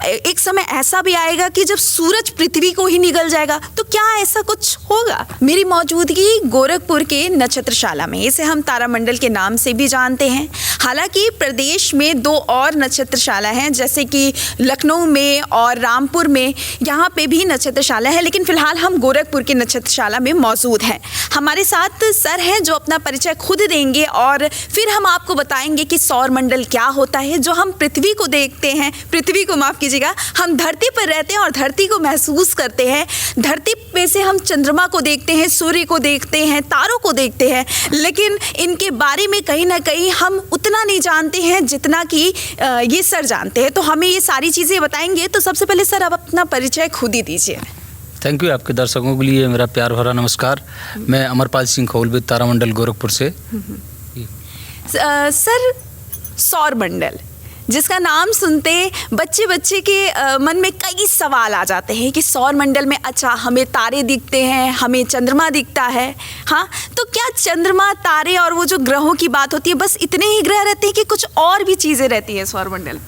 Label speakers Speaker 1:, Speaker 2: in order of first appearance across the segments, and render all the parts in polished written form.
Speaker 1: एक समय ऐसा भी आएगा कि जब सूरज पृथ्वी को ही निगल जाएगा, तो क्या ऐसा कुछ होगा? मेरी मौजूदगी गोरखपुर के नक्षत्रशाला में, इसे हम तारामंडल के नाम से भी जानते हैं। हालांकि प्रदेश में 2 और नक्षत्रशाला हैं, जैसे कि लखनऊ में और रामपुर में, यहाँ पे भी नक्षत्रशाला है, लेकिन फिलहाल हम गोरखपुर के नक्षत्रशाला में मौजूद हैं। हमारे साथ सर हैं जो अपना परिचय खुद देंगे और फिर हम आपको बताएंगे कि सौर मंडल क्या होता है। जो हम पृथ्वी को देखते हैं, पृथ्वी को माफ़ कीजिएगा, हम धरती पर रहते हैं और धरती को महसूस करते हैं। धरती पे से हम चंद्रमा को देखते हैं, सूर्य को देखते हैं, तारों को देखते हैं, लेकिन इनके बारे में कहीं ना कहीं हम उतना नहीं जानते हैं जितना कि ये सर जानते हैं। तो हमें ये सारी चीज़ें बताएंगे। तो सबसे पहले सर, आप अपना परिचय खुद ही दीजिए।
Speaker 2: Thank you. आपके दर्शकों के लिए मेरा प्यार भरा नमस्कार। मैं अमरपाल सिंह खौलवे, तारामंडल गोरखपुर से।
Speaker 1: सर, सौर मंडल जिसका नाम सुनते बच्चे के मन में कई सवाल आ जाते हैं कि सौर मंडल में अच्छा हमें तारे दिखते हैं, हमें चंद्रमा दिखता है। हाँ, तो क्या चंद्रमा, तारे और वो जो ग्रहों की बात होती है, बस इतने ही ग्रह रहते हैं कि कुछ और भी चीज़ें रहती हैं सौर मंडल?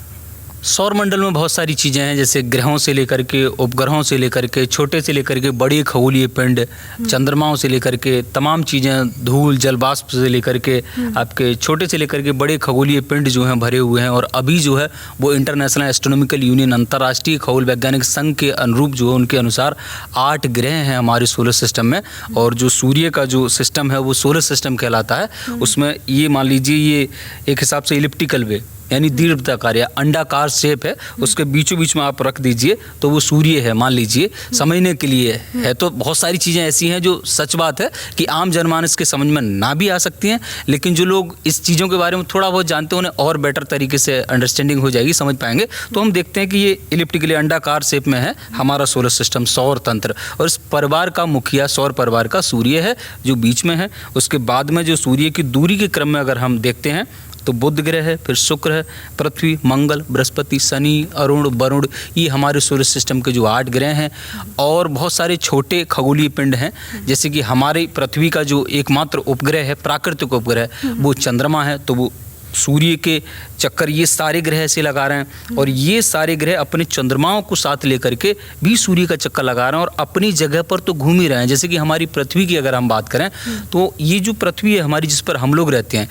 Speaker 2: सौर मंडल में बहुत सारी चीज़ें हैं, जैसे ग्रहों से लेकर के, उपग्रहों से लेकर के, छोटे से लेकर के बड़े खगोलीय पिंड, चंद्रमाओं से लेकर के तमाम चीज़ें, धूल जल वाष्प से लेकर के आपके छोटे से लेकर के बड़े खगोलीय पिंड जो हैं भरे हुए हैं। और अभी जो है वो इंटरनेशनल एस्ट्रोनॉमिकल यूनियन, अंतर्राष्ट्रीय खगोल वैज्ञानिक संघ के अनुरूप जो है उनके अनुसार 8 ग्रह हैं हमारे सोलर सिस्टम में। और जो सूर्य का जो सिस्टम है वो सोलर सिस्टम कहलाता है। उसमें ये मान लीजिए ये एक हिसाब से इलिप्टिकल वे यानी दीर्घवृत्ताकार या अंडाकार शेप है, उसके बीचों बीच में आप रख दीजिए तो वो सूर्य है मान लीजिए, समझने के लिए है। तो बहुत सारी चीज़ें ऐसी हैं जो सच बात है कि आम जनमानस के समझ में ना भी आ सकती हैं, लेकिन जो लोग इस चीज़ों के बारे में थोड़ा बहुत जानते हैं उन्हें और बेटर तरीके से अंडरस्टैंडिंग हो जाएगी, समझ पाएंगे। तो हम देखते हैं कि ये इलिप्टिकली अंडाकार शेप में है हमारा सोलर सिस्टम, सौर तंत्र। और इस परिवार का मुखिया, सौर परिवार का सूर्य है जो बीच में है। उसके बाद में जो सूर्य की दूरी के क्रम में अगर हम देखते हैं तो बुध ग्रह है, फिर शुक्र है, पृथ्वी, मंगल, बृहस्पति, शनि, अरुण, वरुण, ये हमारे सोलर सिस्टम के जो 8 ग्रह हैं। और बहुत सारे छोटे खगोलीय पिंड हैं, जैसे कि हमारी पृथ्वी का जो एकमात्र उपग्रह है, प्राकृतिक उपग्रह, वो चंद्रमा है। तो वो सूर्य के चक्कर ये सारे ग्रह ऐसे लगा रहे हैं और ये सारे ग्रह अपने चंद्रमाओं को साथ लेकर के भी सूर्य का चक्कर लगा रहे हैं और अपनी जगह पर तो घूम ही रहे हैं। जैसे कि हमारी पृथ्वी की अगर हम बात करें तो ये जो पृथ्वी है हमारी, जिस पर हम लोग रहते हैं,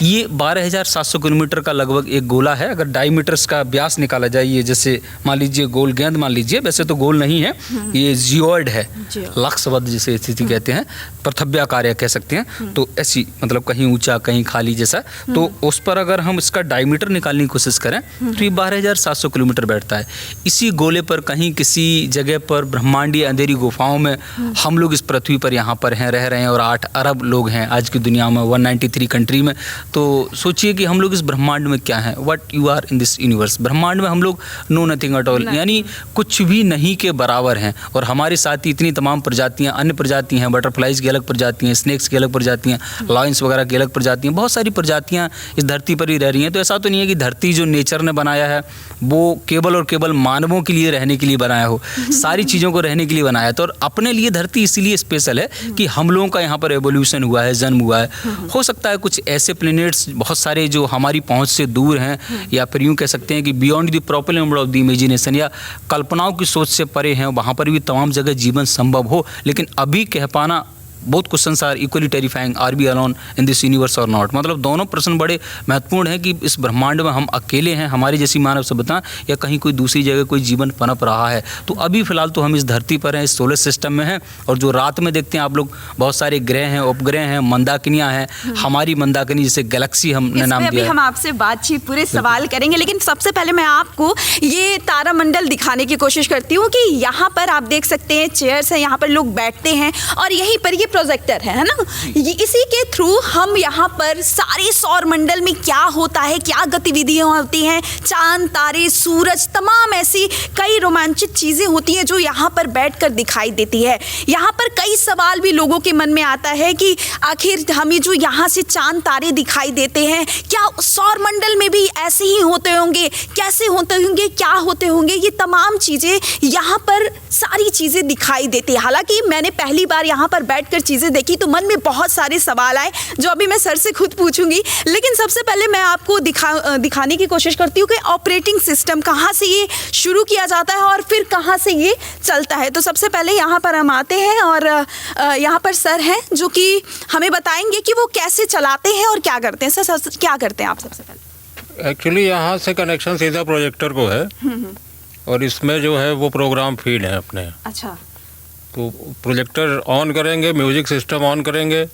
Speaker 2: ये 12,700 किलोमीटर का लगभग एक गोला है। अगर डायमीटर्स का व्यास निकाला जाए, ये जैसे मान लीजिए गोल गेंद मान लीजिए, वैसे तो गोल नहीं है, ये जियोइड है, लक्षबद्ध जिसे स्थिति कहते हैं, पृथ्व्याकार कह सकते हैं। तो ऐसी मतलब कहीं ऊंचा कहीं खाली जैसा। तो उस पर अगर हम इसका डायमीटर निकालने की कोशिश करें तो ये 12,700 किलोमीटर बैठता है। इसी गोले पर कहीं किसी जगह पर ब्रह्मांडीय अंधेरी गुफाओं में हम लोग इस पृथ्वी पर यहाँ पर हैं, रह रहे हैं। और 8 अरब लोग हैं आज की दुनिया में, 193 कंट्री में। तो सोचिए कि हम लोग इस ब्रह्मांड में क्या हैं, what you are in this universe. ब्रह्मांड में हम लोग नो नथिंग एट ऑल, यानी कुछ भी नहीं के बराबर हैं। और हमारे साथ ही इतनी तमाम प्रजातियां, अन्य प्रजाति हैं, बटरफ्लाइज की अलग प्रजाति हैं, स्नेक्स की अलग प्रजाति हैं, लायंस वगैरह की अलग प्रजाति हैं, बहुत सारी प्रजातियां इस धरती पर ही रह रही हैं। तो ऐसा तो नहीं है कि धरती जो नेचर ने बनाया है वो केवल और केवल मानवों के लिए रहने के लिए बनाया हो, सारी चीज़ों को रहने के लिए बनाया है। तो और अपने लिए धरती इसीलिए स्पेशल है कि हम लोगों का यहाँ पर एवोल्यूशन हुआ है, जन्म हुआ है। हो सकता है कुछ ऐसे प्लैनेट्स बहुत सारे जो हमारी पहुंच से दूर हैं, या फिर यूं कह सकते हैं कि beyond the proper limit of the imagination, या कल्पनाओं की सोच से परे हैं, वहाँ पर भी तमाम जगह जीवन संभव हो। लेकिन अभी कह पाना both questions are equally terrifying, are we alone in this universe और नॉट। मतलब दोनों प्रश्न बड़े महत्वपूर्ण हैं कि इस ब्रह्मांड में हम अकेले हैं, हमारी जैसी मानव सभ्यता, या कहीं कोई दूसरी जगह कोई जीवन पनप रहा है। तो अभी फिलहाल तो हम इस धरती पर हैं, इस सोलर सिस्टम में हैं। और जो रात में देखते हैं आप लोग, बहुत सारे ग्रह हैं, उपग्रह हैं, मंदाकिनियाँ हैं। हमारी मंदाकिनी जिसे गैलेक्सी हमने नाम दिया है।
Speaker 1: हम आपसे बातचीत पूरे सवाल करेंगे, लेकिन सबसे पहले मैं आपको ये तारामंडल दिखाने की कोशिश करती हूँ कि यहाँ पर आप देख सकते हैं चेयर्स हैं, यहाँ पर लोग बैठते हैं और यहीं पर ये प्रोजेक्टर है ना, इसी के थ्रू हम यहाँ पर सारे सौर मंडल में क्या होता है, क्या गतिविधियाँ होती हैं, चांद, तारे, सूरज, तमाम ऐसी कई रोमांचित चीज़ें होती हैं जो यहाँ पर बैठकर दिखाई देती है। यहाँ पर कई सवाल भी लोगों के मन में आता है कि आखिर हमें जो यहाँ से चांद तारे दिखाई देते हैं, क्या सौर मंडल में भी ऐसे ही होते होंगे, कैसे होते होंगे, क्या होते होंगे, ये तमाम चीज़ें यहाँ पर सारी चीज़ें दिखाई देती है। हालांकि मैंने पहली बार यहाँ पर बैठकर चीज़ें देखी तो मन में बहुत सारे सवाल आए जो अभी मैं सर से खुद पूछूंगी। लेकिन सबसे पहले मैं आपको दिखाने की कोशिश करती हूँ कि ऑपरेटिंग सिस्टम कहाँ से ये शुरू किया जाता है और फिर कहाँ से ये चलता है। तो सबसे पहले यहाँ पर हम आते हैं और यहाँ पर सर हैं जो कि हमें बताएंगे कि वो कैसे चलाते हैं और क्या करते हैं। सर क्या करते हैं आप सबसे पहले?
Speaker 3: एक्चुअली यहाँ से कनेक्शन सीधा प्रोजेक्टर को है और इसमें जो है वो प्रोग्राम फीड है अपने।
Speaker 1: अच्छा।
Speaker 3: तो प्रोजेक्टर ऑन करेंगे, म्यूजिक सिस्टम ऑन करेंगे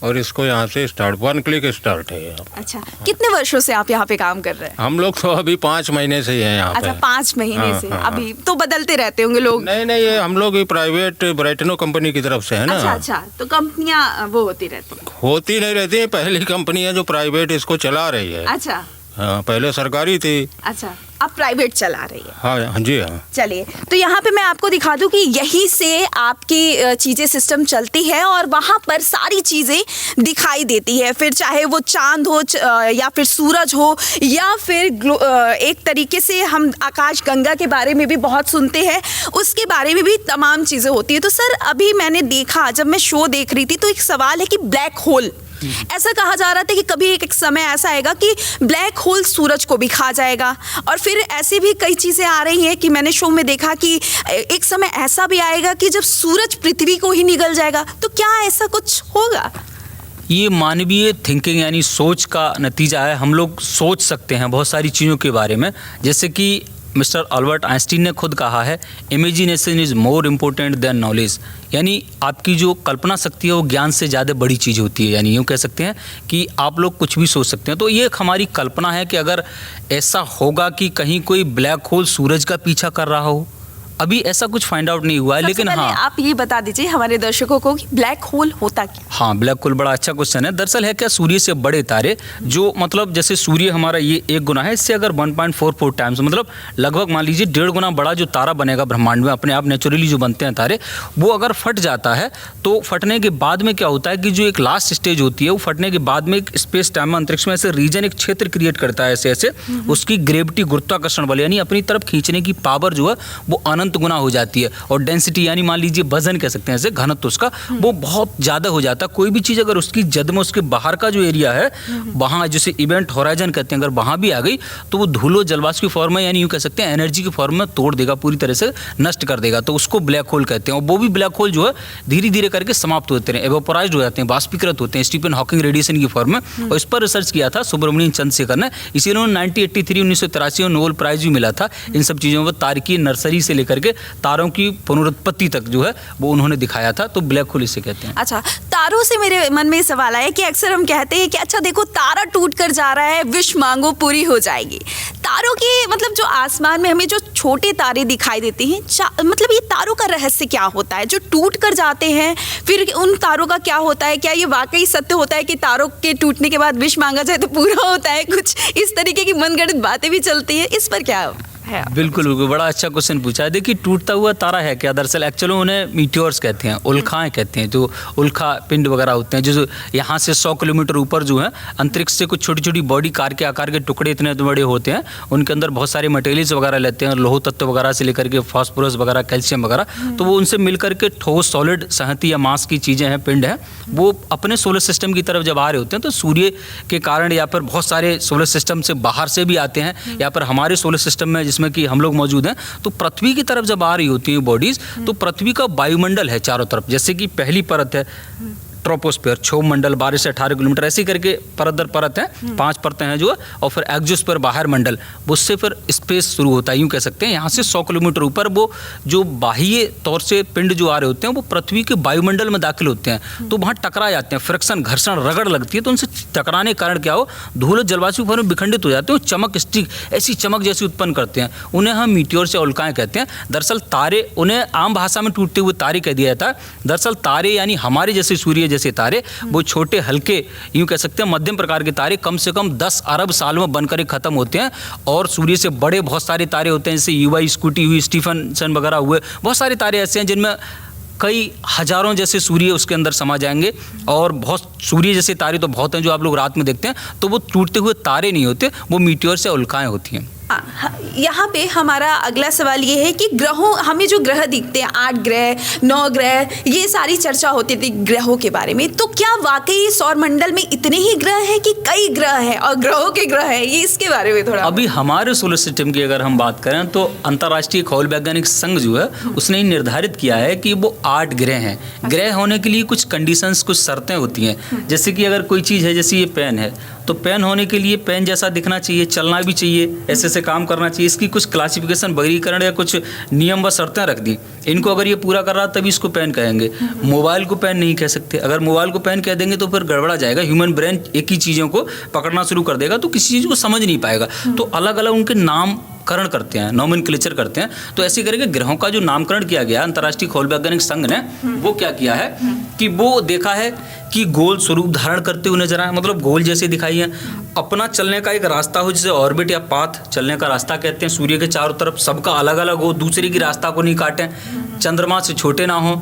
Speaker 3: और इसको यहाँ से स्टार्ट, 1 क्लिक स्टार्ट है यहाँ पे।
Speaker 1: अच्छा, कितने वर्षों से आप यहाँ पे काम कर रहे हैं?
Speaker 3: हम लोग तो अभी 5 महीने से ही हैं यहाँ पे।
Speaker 1: अच्छा, 5 महीने
Speaker 3: हाँ,
Speaker 1: से।
Speaker 3: हाँ,
Speaker 1: अभी तो बदलते रहते होंगे लोग।
Speaker 3: नहीं, ये हम लोग प्राइवेट ब्राइटनो कंपनी की तरफ से है ना।
Speaker 1: अच्छा, तो कंपनियां वो होती रहती हैं?
Speaker 3: होती नहीं रहती है, पहली कंपनी है जो प्राइवेट इसको चला रही है।
Speaker 1: अच्छा।
Speaker 3: हाँ, पहले सरकारी थी।
Speaker 1: अच्छा, अब प्राइवेट चला रही है।
Speaker 3: हाँ जी हाँ।
Speaker 1: चलिए, तो यहाँ पे मैं आपको दिखा दूँ कि यहीं से आपकी चीज़ें सिस्टम चलती है और वहाँ पर सारी चीज़ें दिखाई देती है। फिर चाहे वो चांद हो या फिर सूरज हो या फिर एक तरीके से हम आकाश गंगा के बारे में भी बहुत सुनते हैं, उसके बारे में भी तमाम चीज़ें होती है। तो सर, अभी मैंने देखा, जब मैं शो देख रही थी तो एक सवाल है कि ब्लैक होल, ऐसा कहा जा रहा था कि कभी एक समय ऐसा आएगा कि ब्लैक होल सूरज को भी खा जाएगा। और फिर ऐसी भी कई चीज़ें आ रही हैं कि मैंने शो में देखा कि एक समय ऐसा भी आएगा कि जब सूरज पृथ्वी को ही निगल जाएगा। तो क्या ऐसा कुछ होगा?
Speaker 2: ये मानवीय थिंकिंग यानी सोच का नतीजा है। हम लोग सोच सकते हैं बहुत सारी चीज़ों के बारे में, जैसे कि मिस्टर अल्बर्ट आइंस्टीन ने खुद कहा है, imagination is more important then knowledge. यानी आपकी जो कल्पना शक्ति है वो ज्ञान से ज़्यादा बड़ी चीज़ होती है। यानी यूँ कह सकते हैं कि आप लोग कुछ भी सोच सकते हैं। तो ये एक हमारी कल्पना है कि अगर ऐसा होगा कि कहीं कोई ब्लैक होल सूरज का पीछा कर रहा हो, अभी ऐसा कुछ फाइंड आउट नहीं हुआ है। लेकिन हाँ,
Speaker 1: आप ये बता दीजिए हमारे दर्शकों को कि ब्लैक होल होता क्या?
Speaker 2: हाँ, ब्लैक होल बड़ा अच्छा क्वेश्चन है। दरअसल है क्या, सूर्य से बड़े तारे जो मतलब जैसे सूर्य हमारा ये 1 गुना है, इससे अगर 1.44 टाइम्स मतलब लगभग मान लीजिए 1.5 गुना बड़ा जो तारा बनेगा ब्रह्मांड में, अपने आप नेचुरली जो बनते हैं तारे, वो अगर फट जाता है तो फटने के बाद में क्या होता है कि जो एक लास्ट स्टेज होती है, वो फटने के बाद में एक स्पेस टाइम में अंतरिक्ष में ऐसे रीजन, एक क्षेत्र क्रिएट करता है ऐसे उसकी ग्रेविटी, गुरुत्वाकर्षण बल यानी अपनी तरफ खींचने की पावर जो है वो अनंत गुना हो जाती है। और डेंसिटी यानी मान लीजिए वजन कह सकते हैं ऐसे, घनत्व उसका वो बहुत ज़्यादा हो जाता है। कोई भी चीज़ अगर उसकी जद में उसके बाहर का जो एरिया है वहाँ, जैसे इवेंट होराइजन कहते हैं, अगर वहाँ भी आ गई तो वो धूलो जलवाष्प की फॉर्म में यानी यूँ कह सकते हैं एनर्जी की फॉर्म में तोड़ देगा, पूरी तरह से नष्ट कर देगा। तो उसको ब्लैक होल कहते हैं। और वो भी ब्लैक होल जो है धीरे धीरे करके समाप्त होते हैं, एवोपराइज्ड हो जाते हैं, बाष्पीकृत होते हैं स्टीफन हॉकिंग रेडिएशन की फॉर्म में। और इस पर रिसर्च किया था सुब्रमण्यम चंद्रशेखर ने, इसीलिए उन्होंने 1983 में नोबेल प्राइज भी मिला था इन सब चीज़ों में। तारकीय नर्सरी से लेकर के तारों की पुनरुत्पत्ति तक जो है वो उन्होंने दिखाया था। तो ब्लैक होल इसे कहते हैं।
Speaker 1: अच्छा, तारों से मेरे मन में सवाल आया कि अक्सर हम कहते हैं कि अच्छा देखो तारा टूट कर जा रहा है, विश मांगो पूरी हो जाएगी। तारों के मतलब जो आसमान में हमें जो छोटे तारे दिखाई देते हैं, मतलब ये तारों का रहस्य क्या होता है जो टूट कर जाते हैं? फिर उन तारों का क्या होता है? क्या ये वाकई सत्य होता है कि तारों के टूटने के बाद विश मांगा जाए तो पूरा होता है? कुछ इस तरीके की मनगढ़ंत बातें भी चलती है, इस पर क्या है?
Speaker 2: बिल्कुल, बड़ा अच्छा क्वेश्चन पूछा है। देखिए, टूटता हुआ तारा है क्या? दरअसल एक्चुअली उन्हें मीटियोर्स कहते हैं, उल्काएं कहते हैं। जो उल्का पिंड वगैरह होते हैं जो यहाँ से 100 किलोमीटर ऊपर जो है अंतरिक्ष से कुछ छोटी छोटी बॉडी कार के आकार के टुकड़े इतने बड़े होते हैं, उनके अंदर बहुत सारे मटेरियल्स वगैरह लेते हैं, लोह तत्व वगैरह से लेकर के फास्फोरस वगैरह, कैल्शियम वगैरह। तो वो उनसे मिलकर के ठोस सॉलिड संहति या मास की चीज़ें हैं, पिंड है, वो अपने सोलर सिस्टम की तरफ जब आ रहे होते हैं तो सूर्य के कारण या फिर बहुत सारे सोलर सिस्टम से बाहर से भी आते हैं, या फिर हमारे सोलर सिस्टम में जिसमें कि हम लोग मौजूद हैं, तो पृथ्वी की तरफ जब आ रही होती हैं बॉडीज, तो पृथ्वी का वायुमंडल है चारों तरफ, जैसे कि पहली परत है ट्रोपोस्फीयर, क्षोभ मंडल 12 से 18 किलोमीटर, ऐसे करके परत दर परत है, 5 परतें हैं जो, और फिर एक्सोस्फीयर बाहर मंडल, उससे फिर स्पेस शुरू होता है। यूँ कह सकते हैं यहाँ से 100 किलोमीटर ऊपर वो जो बाह्य तौर से पिंड जो आ रहे होते हैं वो पृथ्वी के वायुमंडल में दाखिल होते हैं, तो वहाँ टकरा जाते हैं, फ्रिक्शन, घर्षण, रगड़ लगती है, तो उनसे टकराने के कारण क्या हो, धूल जलवाष्प फॉर्म में विखंडित हो जाते हैं, चमक स्टिक ऐसी चमक जैसी उत्पन्न करते हैं, उन्हें हम मीटियोर से उल्काएं कहते हैं। दरअसल तारे, उन्हें आम भाषा में टूटते हुए तारे कह दिया जाता है। दरअसल तारे यानी हमारे जैसे सूर्य जैसे तारे, वो छोटे हल्के यूँ कह सकते हैं मध्यम प्रकार के तारे कम से कम 10 अरब साल में बनकर खत्म होते हैं। और सूर्य से बड़े बहुत सारे तारे होते हैं, जैसे युवा स्कूटी हुई, स्टीफनसन वगैरह हुए, बहुत सारे तारे ऐसे हैं जिनमें कई हजारों जैसे सूर्य उसके अंदर समा जाएंगे। और बहुत सूर्य जैसे तारे तो बहुत हैं जो आप लोग रात में देखते हैं, तो वो टूटते हुए तारे नहीं होते, वो मीटियोर से उल्काएं होती हैं।
Speaker 1: यहाँ पे हमारा अगला सवाल ये है कि ग्रहों, हमें जो ग्रह दिखते हैं 8 ग्रह 9 ग्रह, ये सारी चर्चा होती थी ग्रहों के बारे में, तो क्या वाकई सौर मंडल में इतने ही ग्रह हैं कि कई ग्रह हैं और ग्रहों के ग्रह हैं, ये इसके बारे में थोड़ा।
Speaker 2: अभी हमारे सोलर सिस्टम की अगर हम बात करें तो अंतर्राष्ट्रीय खगोल वैज्ञानिक संघ जो है उसने निर्धारित किया है कि वो 8 ग्रह हैं। ग्रह होने के लिए कुछ कंडीशंस, कुछ शर्तें होती हैं। जैसे कि अगर कोई चीज़ है, जैसे ये पेन है, तो पेन होने के लिए पेन जैसा दिखना चाहिए, चलना भी चाहिए, ऐसे से काम करना चाहिए। इसकी कुछ क्लासिफिकेशन, वर्गीकरण या कुछ नियम व शर्तें रख दी। इनको अगर ये पूरा कर रहा तभी इसको पेन कहेंगे। मोबाइल को पेन नहीं कह सकते। अगर मोबाइल को पेन कह देंगे तो फिर गड़बड़ा जाएगा। ह्यूमन ब्रेन एक ही चीज़ों को पकड़ना शुरू कर देगा तो किसी चीज़ को समझ नहीं पाएगा। तो अलग अलग उनके नामकरण करते हैं, नॉमेनक्लेचर करते हैं। तो ऐसे करके ग्रहों का जो नामकरण किया गया अंतर्राष्ट्रीय खगोल वैज्ञानिक संघ ने, वो क्या किया है कि वो देखा है कि गोल स्वरूप धारण करते हुए नजर आए, मतलब गोल जैसे दिखाई है। अपना चलने का एक रास्ता हो, जिसे ऑर्बिट या पाथ चलने का रास्ता कहते हैं। सूर्य के चारों तरफ सबका अलग अलग हो, दूसरे की रास्ता को नहीं काटें, चंद्रमा से छोटे ना हो।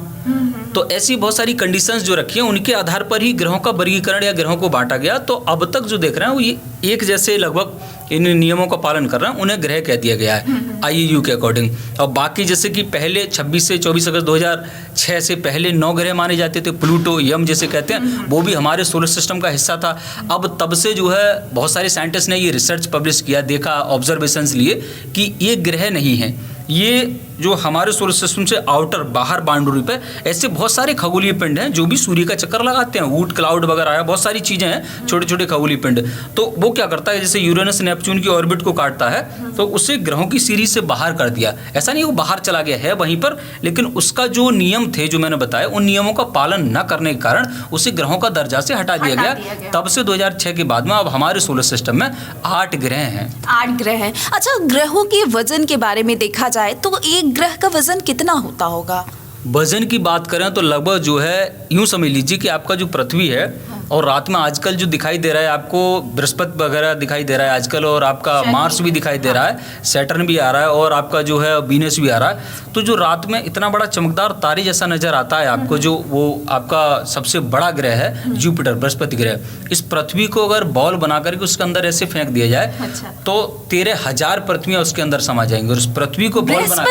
Speaker 2: तो ऐसी बहुत सारी कंडीशंस जो रखी हैं, उनके आधार पर ही ग्रहों का वर्गीकरण या ग्रहों को बांटा गया। तो अब तक जो देख रहे हैं वो ये एक जैसे लगभग इन नियमों का पालन कर रहे हैं, उन्हें ग्रह कह दिया गया है IUU के अकॉर्डिंग। और बाकी जैसे कि पहले 26 से 24 अगस्त 2006 से पहले 9 ग्रह माने जाते थे, प्लूटो, यम जैसे कहते हैं, वो भी हमारे सोलर सिस्टम का हिस्सा था। अब तब से जो है बहुत सारे साइंटिस्ट ने ये रिसर्च पब्लिश किया, देखा, ऑब्जर्वेशंस लिए कि ये ग्रह नहीं है। ये जो हमारे सोलर सिस्टम से आउटर, बाहर बाउंड्री पे ऐसे बहुत सारे खगोलीय पिंड हैं जो भी सूर्य का चक्कर लगाते हैं। वूट क्लाउड वगैरह आया, बहुत सारी चीज़ें हैं, छोटे छोटे खगोलीय पिंड। तो वो क्या करता है, जैसे यूरेनस नेपच्यून की ऑर्बिट को काटता है तो उसे ग्रहों की सीरीज से बाहर कर दिया। ऐसा नहीं वो बाहर चला गया है वहीं पर, लेकिन उसका जो नियम थे जो मैंने बताया, उन नियमों का पालन न करने के कारण उसे ग्रहों का दर्जा से हटा दिया गया। तब से 2006 के बाद में अब हमारे सोलर सिस्टम में 8 ग्रह हैं।
Speaker 1: 8 ग्रह हैं। अच्छा, ग्रहों के वजन के बारे में देखा जाए तो एक ग्रह का वजन कितना होता होगा?
Speaker 2: वजन की बात करें तो लगभग जो है, यूं समझ लीजिए कि आपका जो पृथ्वी है और रात में आजकल जो दिखाई दे रहा है आपको, बृहस्पति वगैरह दिखाई दे रहा है आजकल, और आपका मार्स भी दिखाई दे रहा है, सैटर्न भी आ रहा है, और आपका जो है वीनस भी आ रहा है। तो जो रात में इतना बड़ा चमकदार तारे जैसा नजर आता है आपको, जो वो आपका सबसे बड़ा ग्रह है जुपिटर, बृहस्पति ग्रह। इस पृथ्वी को अगर बॉल बना करके उसके अंदर ऐसे फेंक दिया जाए तो 13,000 पृथ्वियां उसके अंदर समा जाएंगी। और उस पृथ्वी को बॉल बना,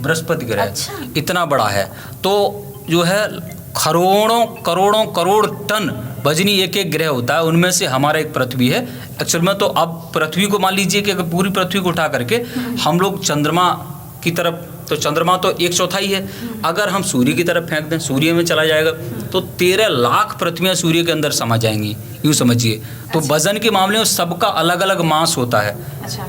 Speaker 2: बृहस्पति ग्रह इतना बड़ा है, तो जो है करोड़ों करोड़ों करोड़ टन वजनी एक एक ग्रह होता है। उनमें से हमारा एक पृथ्वी है एक्चुअल में। तो अब पृथ्वी को मान लीजिए कि अगर पूरी पृथ्वी को उठा करके हम लोग चंद्रमा की तरफ, तो चंद्रमा तो 1/4 है, अगर हम सूर्य की तरफ फेंक दें, सूर्य में चला जाएगा तो 13 लाख पृथ्वियां सूर्य के अंदर समा जाएंगी, यूँ समझिए। तो वजन के मामले में सबका अलग अलग मास होता है।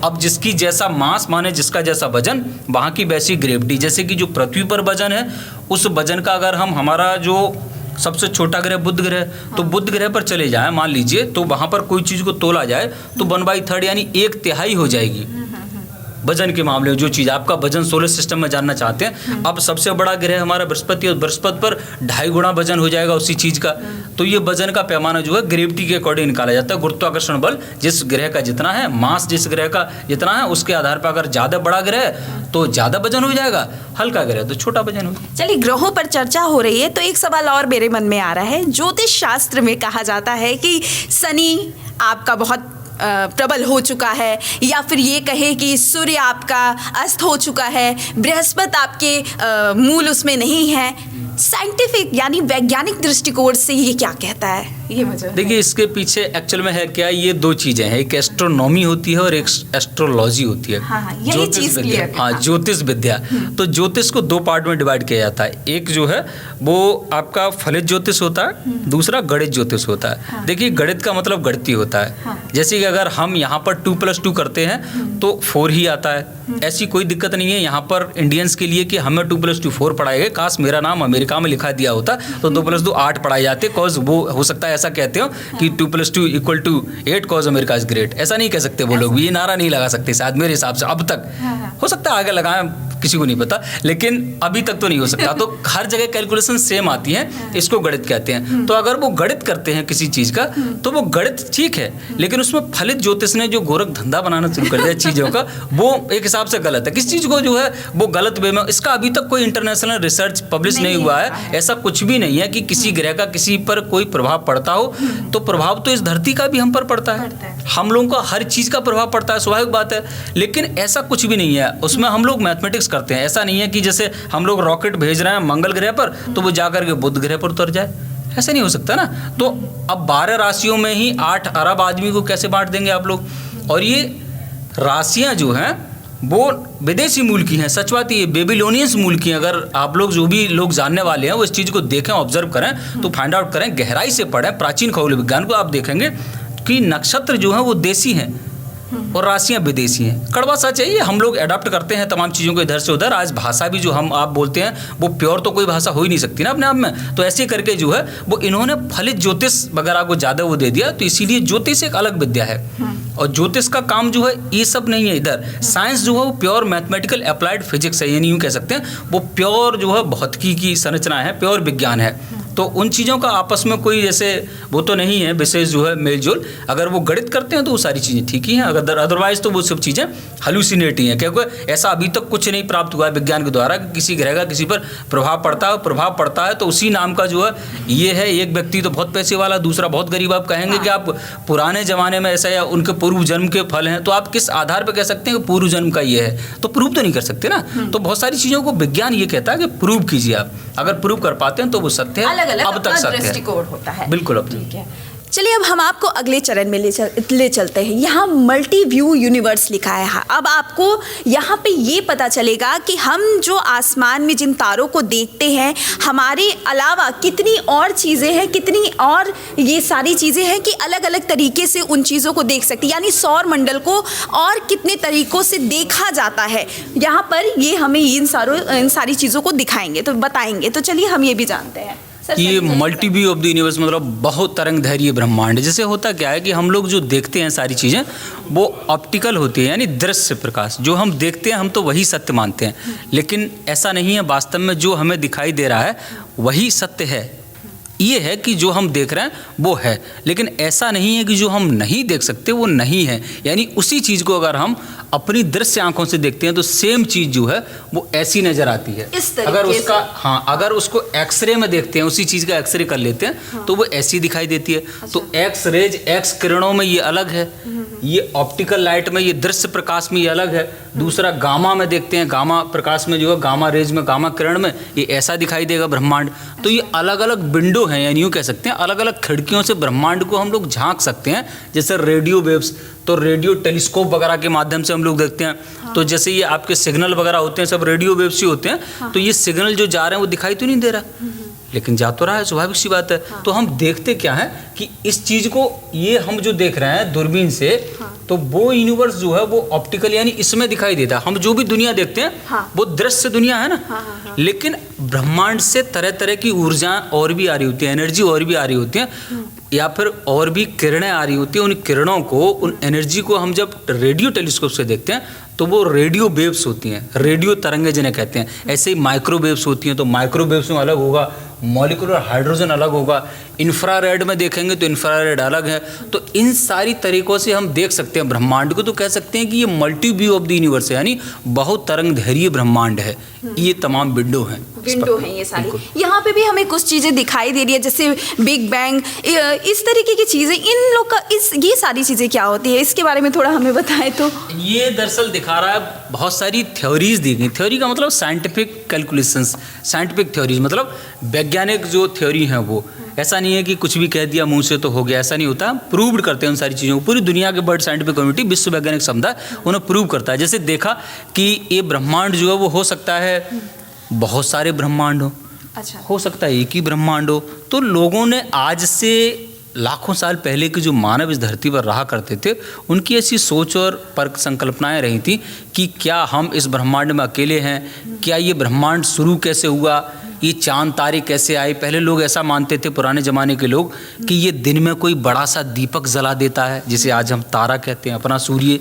Speaker 2: अब जिसकी जैसा मास माने जिसका जैसा वजन, वहाँ की वैसी ग्रेविटी। जैसे कि जो पृथ्वी पर वजन है, उस वजन का अगर हम हमारा जो सबसे छोटा ग्रह बुध ग्रह, तो बुध ग्रह पर चले जाएं मान लीजिए, तो वहाँ पर कोई चीज़ को तोला जाए तो 1/3 यानी 1/3 हो जाएगी वजन के मामले में। जो चीज़ आपका वजन सोलर सिस्टम में जानना चाहते हैं, अब सबसे बड़ा ग्रह हमारा बृहस्पति, और बृहस्पति पर 2.5 गुना वजन हो जाएगा उसी चीज़ का। तो ये वजन का पैमाना जो है ग्रेविटी के अकॉर्डिंग निकाला जाता है। गुरुत्वाकर्षण बल जिस ग्रह का जितना है, मास जिस ग्रह का जितना है, उसके आधार पर अगर ज़्यादा बड़ा ग्रह तो ज़्यादा वजन हो जाएगा, हल्का ग्रह तो छोटा वजन हो जाएगा।
Speaker 1: चलिए, ग्रहों पर चर्चा हो रही है तो एक सवाल और मेरे मन में आ रहा है। ज्योतिष शास्त्र में कहा जाता है कि शनि आपका बहुत प्रबल हो चुका है, या फिर ये कहे कि सूर्य आपका अस्त हो चुका है, बृहस्पति आपके मूल उसमें नहीं है। साइंटिफिक यानी वैज्ञानिक दृष्टिकोण से ये क्या कहता है, ये मुझे
Speaker 2: देखिए। इसके पीछे एक्चुअल में है क्या, ये 2 चीज़ें हैं, एक एस्ट्रोनॉमी होती है और एक एस्ट्रोलॉजी होती है। ज्योतिष विद्या, हाँ, ज्योतिष विद्या। तो ज्योतिष को 2 पार्ट में डिवाइड किया जाता है। एक जो है वो आपका फलित ज्योतिष होता है, दूसरा गणित ज्योतिष होता है। देखिए, गणित का मतलब गणितीय होता है। जैसे कि अगर हम यहाँ पर 2+2 करते हैं तो 4 ही आता है। ऐसी कोई दिक्कत नहीं है यहाँ पर इंडियंस के लिए कि हमें 2+2 4 पढ़ाए गए। काश मेरा नाम अमेरिका में लिखा दिया होता तो 2+2 8 पढ़ाए जाते, कॉज वो हो सकता है ऐसा कहते हो कि 2+2 = 8 कॉज अमेरिका इज ग्रेट। ऐसा नहीं कह सकते वो लोग भी, ये नारा नहीं लगा सकते शायद मेरे हिसाब से अब तक। हो सकता है आगे लगाएं, किसी को नहीं पता, लेकिन अभी तक तो नहीं हो सकता। तो हर जगह कैलकुलेशन सेम आती है, इसको गणित कहते हैं। तो अगर वो गणित करते हैं किसी चीज़ का तो वो गणित ठीक है, लेकिन उसमें फलित ज्योतिष ने जो गोरख धंधा बनाना शुरू कर दिया चीज़ों का, वो एक हिसाब से गलत है। किस चीज़ को जो है वो गलत वे में, इसका अभी तक कोई इंटरनेशनल रिसर्च पब्लिश नहीं हुआ है। ऐसा कुछ भी नहीं है कि किसी ग्रह का किसी पर कोई प्रभाव पड़ता हो। तो प्रभाव तो इस धरती का भी हम पर पड़ता है, हम लोगों का हर चीज़ का प्रभाव पड़ता है, स्वाभाविक बात है। लेकिन ऐसा कुछ भी नहीं है, उसमें हम लोग मैथमेटिक्स करते हैं। ऐसा नहीं है कि जैसे हम लोग रॉकेट भेज रहे हैं मंगल ग्रह पर तो वो जाकर के बुध ग्रह पर उतर जाए, ऐसा नहीं हो सकता ना। तो अब 12 राशियों में ही 8 अरब आदमी को कैसे बांट देंगे आप लोग। और ये राशियां जो हैं वो विदेशी मूल की हैं, सच बात ये बेबीलोनियंस मूल की हैं। अगर आप लोग जो भी लोग जानने वाले हैं वो इस चीज़ को देखें, ऑब्जर्व करें, तो फाइंड आउट करें, गहराई से पढ़ें प्राचीन खगोल विज्ञान को, आप देखेंगे कि नक्षत्र जो हैं वो देसी हैं और राशियाँ विदेशी हैं। कड़वा सच है ये, हम लोग अडॉप्ट करते हैं तमाम चीज़ों को इधर से उधर। आज भाषा भी जो हम आप बोलते हैं वो प्योर तो कोई भाषा हो ही नहीं सकती ना अपने आप में। तो ऐसे करके जो है वो इन्होंने फलित ज्योतिष वगैरह को ज़्यादा वो दे दिया। तो इसीलिए ज्योतिष एक अलग विद्या है और ज्योतिष का काम जो है ये सब नहीं है। इधर साइंस जो है वो प्योर मैथमेटिकल अप्लाइड फिजिक्स है, ये नहीं यूँ कह सकते हैं। वो प्योर जो है भौतिकी की संरचना है, प्योर विज्ञान है। तो उन चीज़ों का आपस में कोई जैसे वो तो नहीं है विशेष जो है मेलजोल। अगर वो गणित करते हैं तो वो सारी चीज़ें ठीक ही हैं, अगर अदरवाइज तो वो सब चीज़ें हेलुसिनेट ही हैं। क्योंकि ऐसा अभी तक कुछ नहीं प्राप्त हुआ है विज्ञान के द्वारा कि किसी ग्रह का किसी पर प्रभाव पड़ता है तो उसी नाम का जो है ये है। एक व्यक्ति तो बहुत पैसे वाला, दूसरा बहुत गरीब। आप कहेंगे कि आप पुराने ज़माने में ऐसा या उनके पूर्व जन्म के फल हैं, तो आप किस आधार पर कह सकते हैं कि पूर्व जन्म का ये है, तो प्रूव तो नहीं कर सकते ना। तो बहुत सारी चीज़ों को विज्ञान ये कहता है कि प्रूव कीजिए आप, अगर प्रूव कर पाते हैं तो वो सत्य है, अब तक सत्य है,
Speaker 1: दृष्टिकोण होता है।
Speaker 2: बिल्कुल। अब
Speaker 1: ठीक है, चलिए अब हम आपको अगले चरण में ले चलते हैं। यहाँ मल्टी व्यू यूनिवर्स लिखा है। अब आपको यहाँ पे ये पता चलेगा कि हम जो आसमान में जिन तारों को देखते हैं, हमारे अलावा कितनी और चीज़ें हैं, कितनी और ये सारी चीज़ें हैं कि अलग अलग तरीके से उन चीज़ों को देख सकते हैं। यानी सौर मंडल को और कितने तरीक़ों से देखा जाता है, यहाँ पर ये हमें इन सारी चीज़ों को दिखाएंगे, तो बताएंगे। तो चलिए हम ये भी जानते हैं।
Speaker 2: ये multi view of the universe मतलब बहुत तरंग धैर्य ब्रह्मांड। जैसे होता क्या है कि हम लोग जो देखते हैं सारी चीज़ें वो ऑप्टिकल होती है, यानी दृश्य प्रकाश जो हम देखते हैं हम तो वही सत्य मानते हैं। लेकिन ऐसा नहीं है, वास्तव में जो हमें दिखाई दे रहा है वही सत्य है। ये है कि जो हम देख रहे हैं वो है, लेकिन ऐसा नहीं है कि जो हम नहीं देख सकते वो नहीं है। यानी उसी चीज़ को अगर हम अपनी दृश्य आंखों से देखते हैं तो सेम चीज़ जो है वो ऐसी नज़र आती है। अगर उसका अगर उसको एक्सरे में देखते हैं, उसी चीज़ का एक्सरे कर लेते हैं तो वो ऐसी दिखाई देती है। तो एक्स रेज, एक्स किरणों में ये अलग है, ये ऑप्टिकल लाइट में, ये दृश्य प्रकाश में ये अलग है। दूसरा गामा में देखते हैं, गामा प्रकाश में जो है, गामा रेज में, गामा किरण में ये ऐसा दिखाई देगा ब्रह्मांड। तो ये अलग अलग विंडो हैं, यानी यूँ कह सकते हैं अलग अलग खिड़कियों से ब्रह्मांड को हम लोग झांक सकते हैं। जैसे रेडियो वेव्स, तो रेडियो टेलीस्कोप वगैरह के माध्यम से हम लोग देखते हैं। तो जैसे ये आपके सिग्नल वगैरह होते हैं सब रेडियो वेव्स ही होते हैं। तो ये सिग्नल जो जा रहे हैं वो दिखाई तो नहीं दे रहा, लेकिन जा तो रहा है, स्वाभाविक सी बात है। तो हम देखते क्या है कि इस चीज़ को ये हम जो देख रहे हैं दूरबीन से, तो वो यूनिवर्स जो है वो ऑप्टिकल यानी इसमें दिखाई देता है। हम जो भी दुनिया देखते हैं वो दृश्य दुनिया है ना। लेकिन ब्रह्मांड से तरह तरह की ऊर्जा और भी आ रही होती है, एनर्जी और भी आ रही होती है, या फिर और भी किरणें आ रही होती हैं। उन किरणों को, उन एनर्जी को हम जब रेडियो टेलीस्कोप से देखते हैं तो वो रेडियो वेव्स होती हैं, रेडियो तरंगे जिन्हें कहते हैं। ऐसे ही माइक्रोवेव्स होती हैं, तो माइक्रोवेव्स में अलग होगा, मॉलिक्यूलर हाइड्रोजन अलग होगा, इंफ्रारेड में देखेंगे तो इंफ्रारेड अलग है। तो इन सारी तरीक़ों से हम देख सकते हैं ब्रह्मांड को। तो कह सकते हैं कि ये multi view of the universe है, यानी बहुत तरंग धैर्य ब्रह्मांड है। ये तमाम विंडो हैं,
Speaker 1: ये सारी। यहाँ पे भी हमें कुछ चीज़ें दिखाई दे रही है, जैसे बिग बैंग, इस तरीके की चीज़ें। इन लोग का ये सारी चीज़ें क्या होती है, इसके बारे में थोड़ा हमें बताएं। तो
Speaker 2: ये दरअसल दिखा रहा है, बहुत सारी थ्योरीज दी गई। थ्योरी का मतलब साइंटिफिक कैलकुलेशंस, साइंटिफिक थ्योरीज मतलब वैज्ञानिक जो थ्योरी हैं वो। ऐसा नहीं है कि कुछ भी कह दिया मुंह से तो हो गया, ऐसा नहीं होता। प्रूव्ड करते हैं उन सारी चीज़ों को। पूरी दुनिया के बर्ड साइंटिफिक कम्युनिटी, विश्व वैज्ञानिक समुदाय उन्हें प्रूव करता है। जैसे देखा कि ये ब्रह्मांड जो है वो हो सकता है बहुत सारे ब्रह्मांड हो, अच्छा, हो सकता है एक ही ब्रह्मांड हो। तो लोगों ने आज से लाखों साल पहले के जो मानव इस धरती पर रहा करते थे, उनकी ऐसी सोच और पर संकल्पनाएं रही थी कि क्या हम इस ब्रह्मांड में अकेले हैं, क्या ये ब्रह्मांड शुरू कैसे हुआ, ये चांद तारे कैसे आए। पहले लोग ऐसा मानते थे, पुराने ज़माने के लोग, कि ये दिन में कोई बड़ा सा दीपक जला देता है, जिसे आज हम तारा कहते हैं, अपना सूर्य।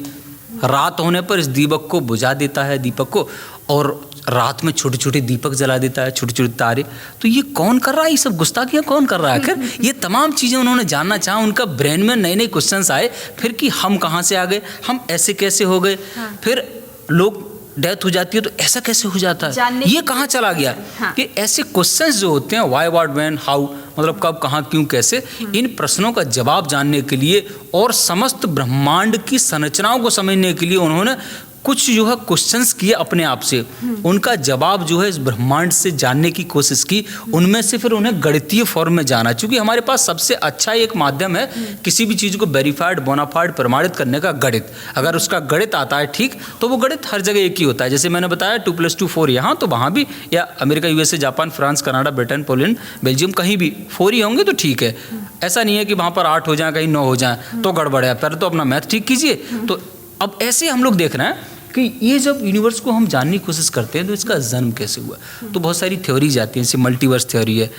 Speaker 2: रात होने पर इस दीपक को बुझा देता है, दीपक को, और रात में छोटे छोटे दीपक जला देता है, छोटे छोटे तारे। तो ये कौन कर रहा है, ये सब गुस्ताखियाँ कौन कर रहा है आखिर? ये तमाम चीज़ें उन्होंने जानना चाहा, उनका ब्रेन में नए नए क्वेश्चंस आए फिर कि हम कहाँ से आ गए, हम ऐसे कैसे हो गए। फिर लोग डेथ हो जाती है तो ऐसा कैसे हो जाता है, ये कहाँ चला गया। कि ऐसे क्वेश्चंस जो होते हैं, व्हाई, व्हाट, व्हेन, हाउ, मतलब कब, कहाँ, क्यों, कैसे, इन प्रश्नों का जवाब जानने के लिए और समस्त ब्रह्मांड की संरचनाओं को समझने के लिए उन्होंने कुछ जो है क्वेश्चंस किए अपने आप से, उनका जवाब जो है इस ब्रह्मांड से जानने की कोशिश की। उनमें से फिर उन्हें गणितीय फॉर्म में जाना, क्योंकि हमारे पास सबसे अच्छा एक माध्यम है किसी भी चीज़ को वेरीफाइड, बोनाफाइड, प्रमाणित करने का, गणित। अगर उसका गणित आता है ठीक, तो वो गणित हर जगह एक ही होता है। जैसे मैंने बताया 2+2 4 यहाँ तो वहाँ भी, या America, USA, Japan, France, Canada, Britain, Poland, Belgium, कहीं भी 4 ही होंगे तो ठीक है। ऐसा नहीं है कि वहाँ पर 8 हो जाए, कहीं 9 हो जाए तो गड़बड़ है। पहले तो अपना मैथ ठीक कीजिए। तो अब ऐसे हम लोग देख रहे हैं कि ये जब यूनिवर्स को हम जानने की कोशिश करते हैं तो इसका जन्म कैसे हुआ। तो बहुत सारी थ्योरीज आती हैं, जैसे मल्टीवर्स थ्योरी है,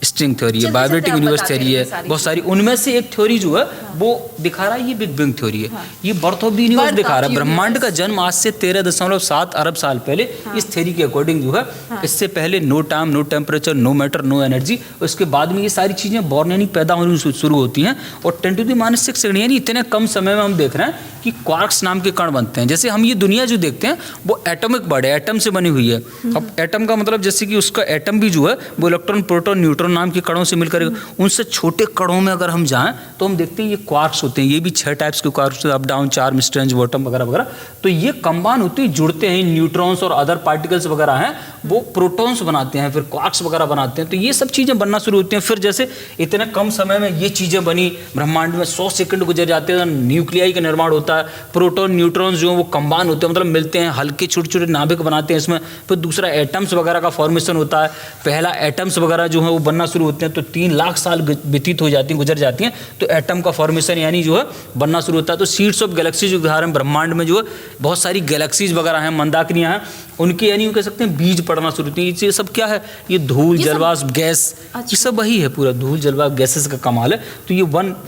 Speaker 2: स्ट्रिंग थ्योरी है, वाइब्रेटिंग यूनिवर्स थ्योरी है, बहुत सारी। उनमें से एक थ्योरी जो है वो दिखा रहा है, ये बिग बैंग थ्योरी है। ये बर्थ ऑफ द यूनिवर्स दिखा रहा है। ब्रह्मांड का जन्म आज से 13.7 अरब साल पहले इस थ्योरी के अकॉर्डिंग जो है। इससे पहले no time, no temperature, no matter, no energy. उसके बाद में ये सारी चीज़ें बॉर्न यानी पैदा होनी शुरू होती हैं। और 10⁻⁶ सेकंड यानी इतने कम समय में हम देख रहे हैं कि क्वार्क्स नाम के कण बनते हैं। जैसे हम ये दुनिया जो देखते हैं वो एटॉमिक बॉडी, एटम से बनी हुई है। अब एटम का मतलब जैसे कि उसका एटम भी जो है वो इलेक्ट्रॉन, प्रोटॉन, न्यूट्रॉन नाम के कणों से मिलकर, उनसे छोटे कणों में अगर हम जाएं तो हम देखते हैं ये क्वार्क्स होते हैं। ये भी 6 टाइप्स के quarks, up, down, charm, strange, bottom वगैरह वगैरह। तो ये कंबाइन होते हैं, जुड़ते हैं। न्यूट्रॉन्स और अदर पार्टिकल्स वगैरह हैं वो प्रोटॉन्स बनाते हैं, फिर क्वार्क्स वगैरह बनाते हैं। तो ये सब चीज़ें बनना शुरू होती हैं। फिर जैसे इतने कम समय में ये चीज़ें बनी, ब्रह्मांड में 100 सेकंड गुजर जाते हैं, न्यूक्लियाई का निर्माण होता है। प्रोटॉन, न्यूट्रॉन्स जो हैं वो कंबाइन होते हैं, मतलब मिलते हैं, हल्के छोटे छोटे नाभिक बनाते हैं इसमें। फिर दूसरा एटम्स वगैरह का फॉर्मेशन होता है। पहला एटम्स वगैरह जो है वो बनना शुरू होते हैं। तो 3 लाख साल व्यतीत हो जाती हैं, गुजर जाती हैं, तो एटम का फॉर्मेशन यानी जो है बनना शुरू होता है। तो सीड्स ऑफ गैलेक्सीज उदाहरण, ब्रह्मांड में जो है बहुत सारी गैलेक्सीज वगैरह हैं, मंदाकिनियाँ हैं, उनके यानी कह सकते हैं बीज पड़ना शुरू होती है। ये सब क्या है, ये धूल, जलवाष्प, गैस, ये सब वही है पूरा। धूल, जलवाष्प, गैसेस का कमाल है। तो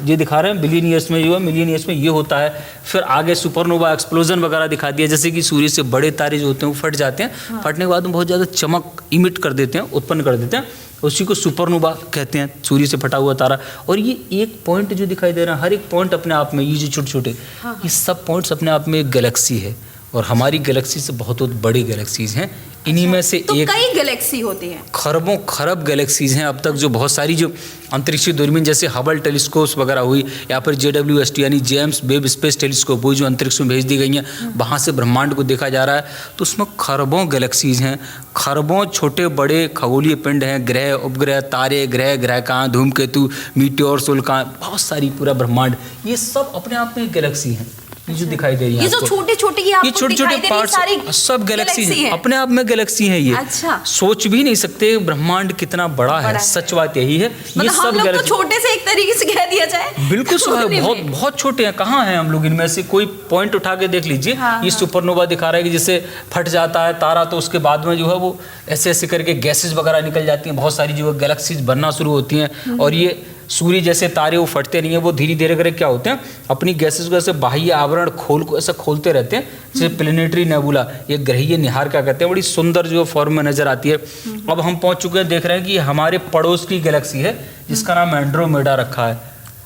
Speaker 2: ये दिखा रहे हैं बिलियन ईयर्स में जो है, मिलियन ईयर्स में ये होता है। फिर आगे सुपरनोवा एक्सप्लोजन वगैरह दिखा दिया, जैसे कि सूर्य से बड़े तारे जो होते हैं वो फट जाते हैं। फटने के बाद में बहुत ज़्यादा चमक इमिट कर देते हैं, उत्पन्न कर देते हैं। उसी को सुपरनोवा कहते हैं, सूर्य से फटा हुआ तारा। और ये एक पॉइंट जो दिखाई दे रहा है, हर एक पॉइंट अपने आप में, ये जो छोटे छोटे ये सब पॉइंट्स अपने आप में एक गैलेक्सी है। और हमारी गैलेक्सी से बहुत बड़ी गैलेक्सीज हैं। इन्हीं में से
Speaker 1: तो
Speaker 2: एक,
Speaker 1: कई गैलेक्सी होती हैं,
Speaker 2: खरबों खरब गैलेक्सीज हैं अब तक, जो बहुत सारी जो अंतरिक्षीय दूरबीन जैसे हबल टेलीस्कोप्स वगैरह हुई, या फिर JWST यानी जेम्स वेब स्पेस टेलीस्कोप हुई, जो अंतरिक्ष में भेज दी गई हैं, वहाँ से ब्रह्मांड को देखा जा रहा है। तो उसमें खरबों गैलेक्सीज हैं, खरबों छोटे बड़े खगोलीय पिंड हैं, ग्रह, उपग्रह, तारे, ग्रहकां, धूमकेतु, मीटियोर्स, उल्काएं, बहुत सारी, पूरा ब्रह्मांड, ये सब अपने आप में एक गैलेक्सी है। ये जो दिखाई दे रही है,
Speaker 1: ये जो छोटे छोटे
Speaker 2: ये छोटे छोटे पार्ट्स सब गैलेक्सी हैं, अपने आप में गैलेक्सी हैं ये।
Speaker 1: अच्छा,
Speaker 2: सोच भी नहीं सकते ब्रह्मांड कितना बड़ा है। सच बात यही है।
Speaker 1: मतलब
Speaker 2: ये
Speaker 1: हम
Speaker 2: सब
Speaker 1: लोग
Speaker 2: गैलेक्सी
Speaker 1: तो छोटे से एक तरीके से कह दिया जाए,
Speaker 2: बिल्कुल बहुत बहुत छोटे हैं। कहाँ हैं हम लोग इनमें से? कोई पॉइंट उठा के देख लीजिए। ये सुपरनोवा दिखा रहा है कि जैसे फट जाता है तारा तो उसके बाद में जो है वो ऐसे ऐसे करके गैसेज वगैरह निकल जाती हैं, बहुत सारी जो है गैलेक्सीज बनना शुरू होती हैं। और ये सूर्य जैसे तारे वो फटते नहीं है, वो धीरे धीरे करके क्या होते हैं, अपनी गैसेस को ऐसे बाह्य आवरण ऐसा खोलते रहते हैं, जैसे प्लेनेटरी नेबुला, ये ग्रहीय निहार क्या कहते हैं, बड़ी सुंदर जो फॉर्म में नजर आती है। अब हम पहुंच चुके हैं, देख रहे हैं कि हमारे पड़ोस की गैलेक्सी है जिसका नाम एंड्रोमेडा रखा है।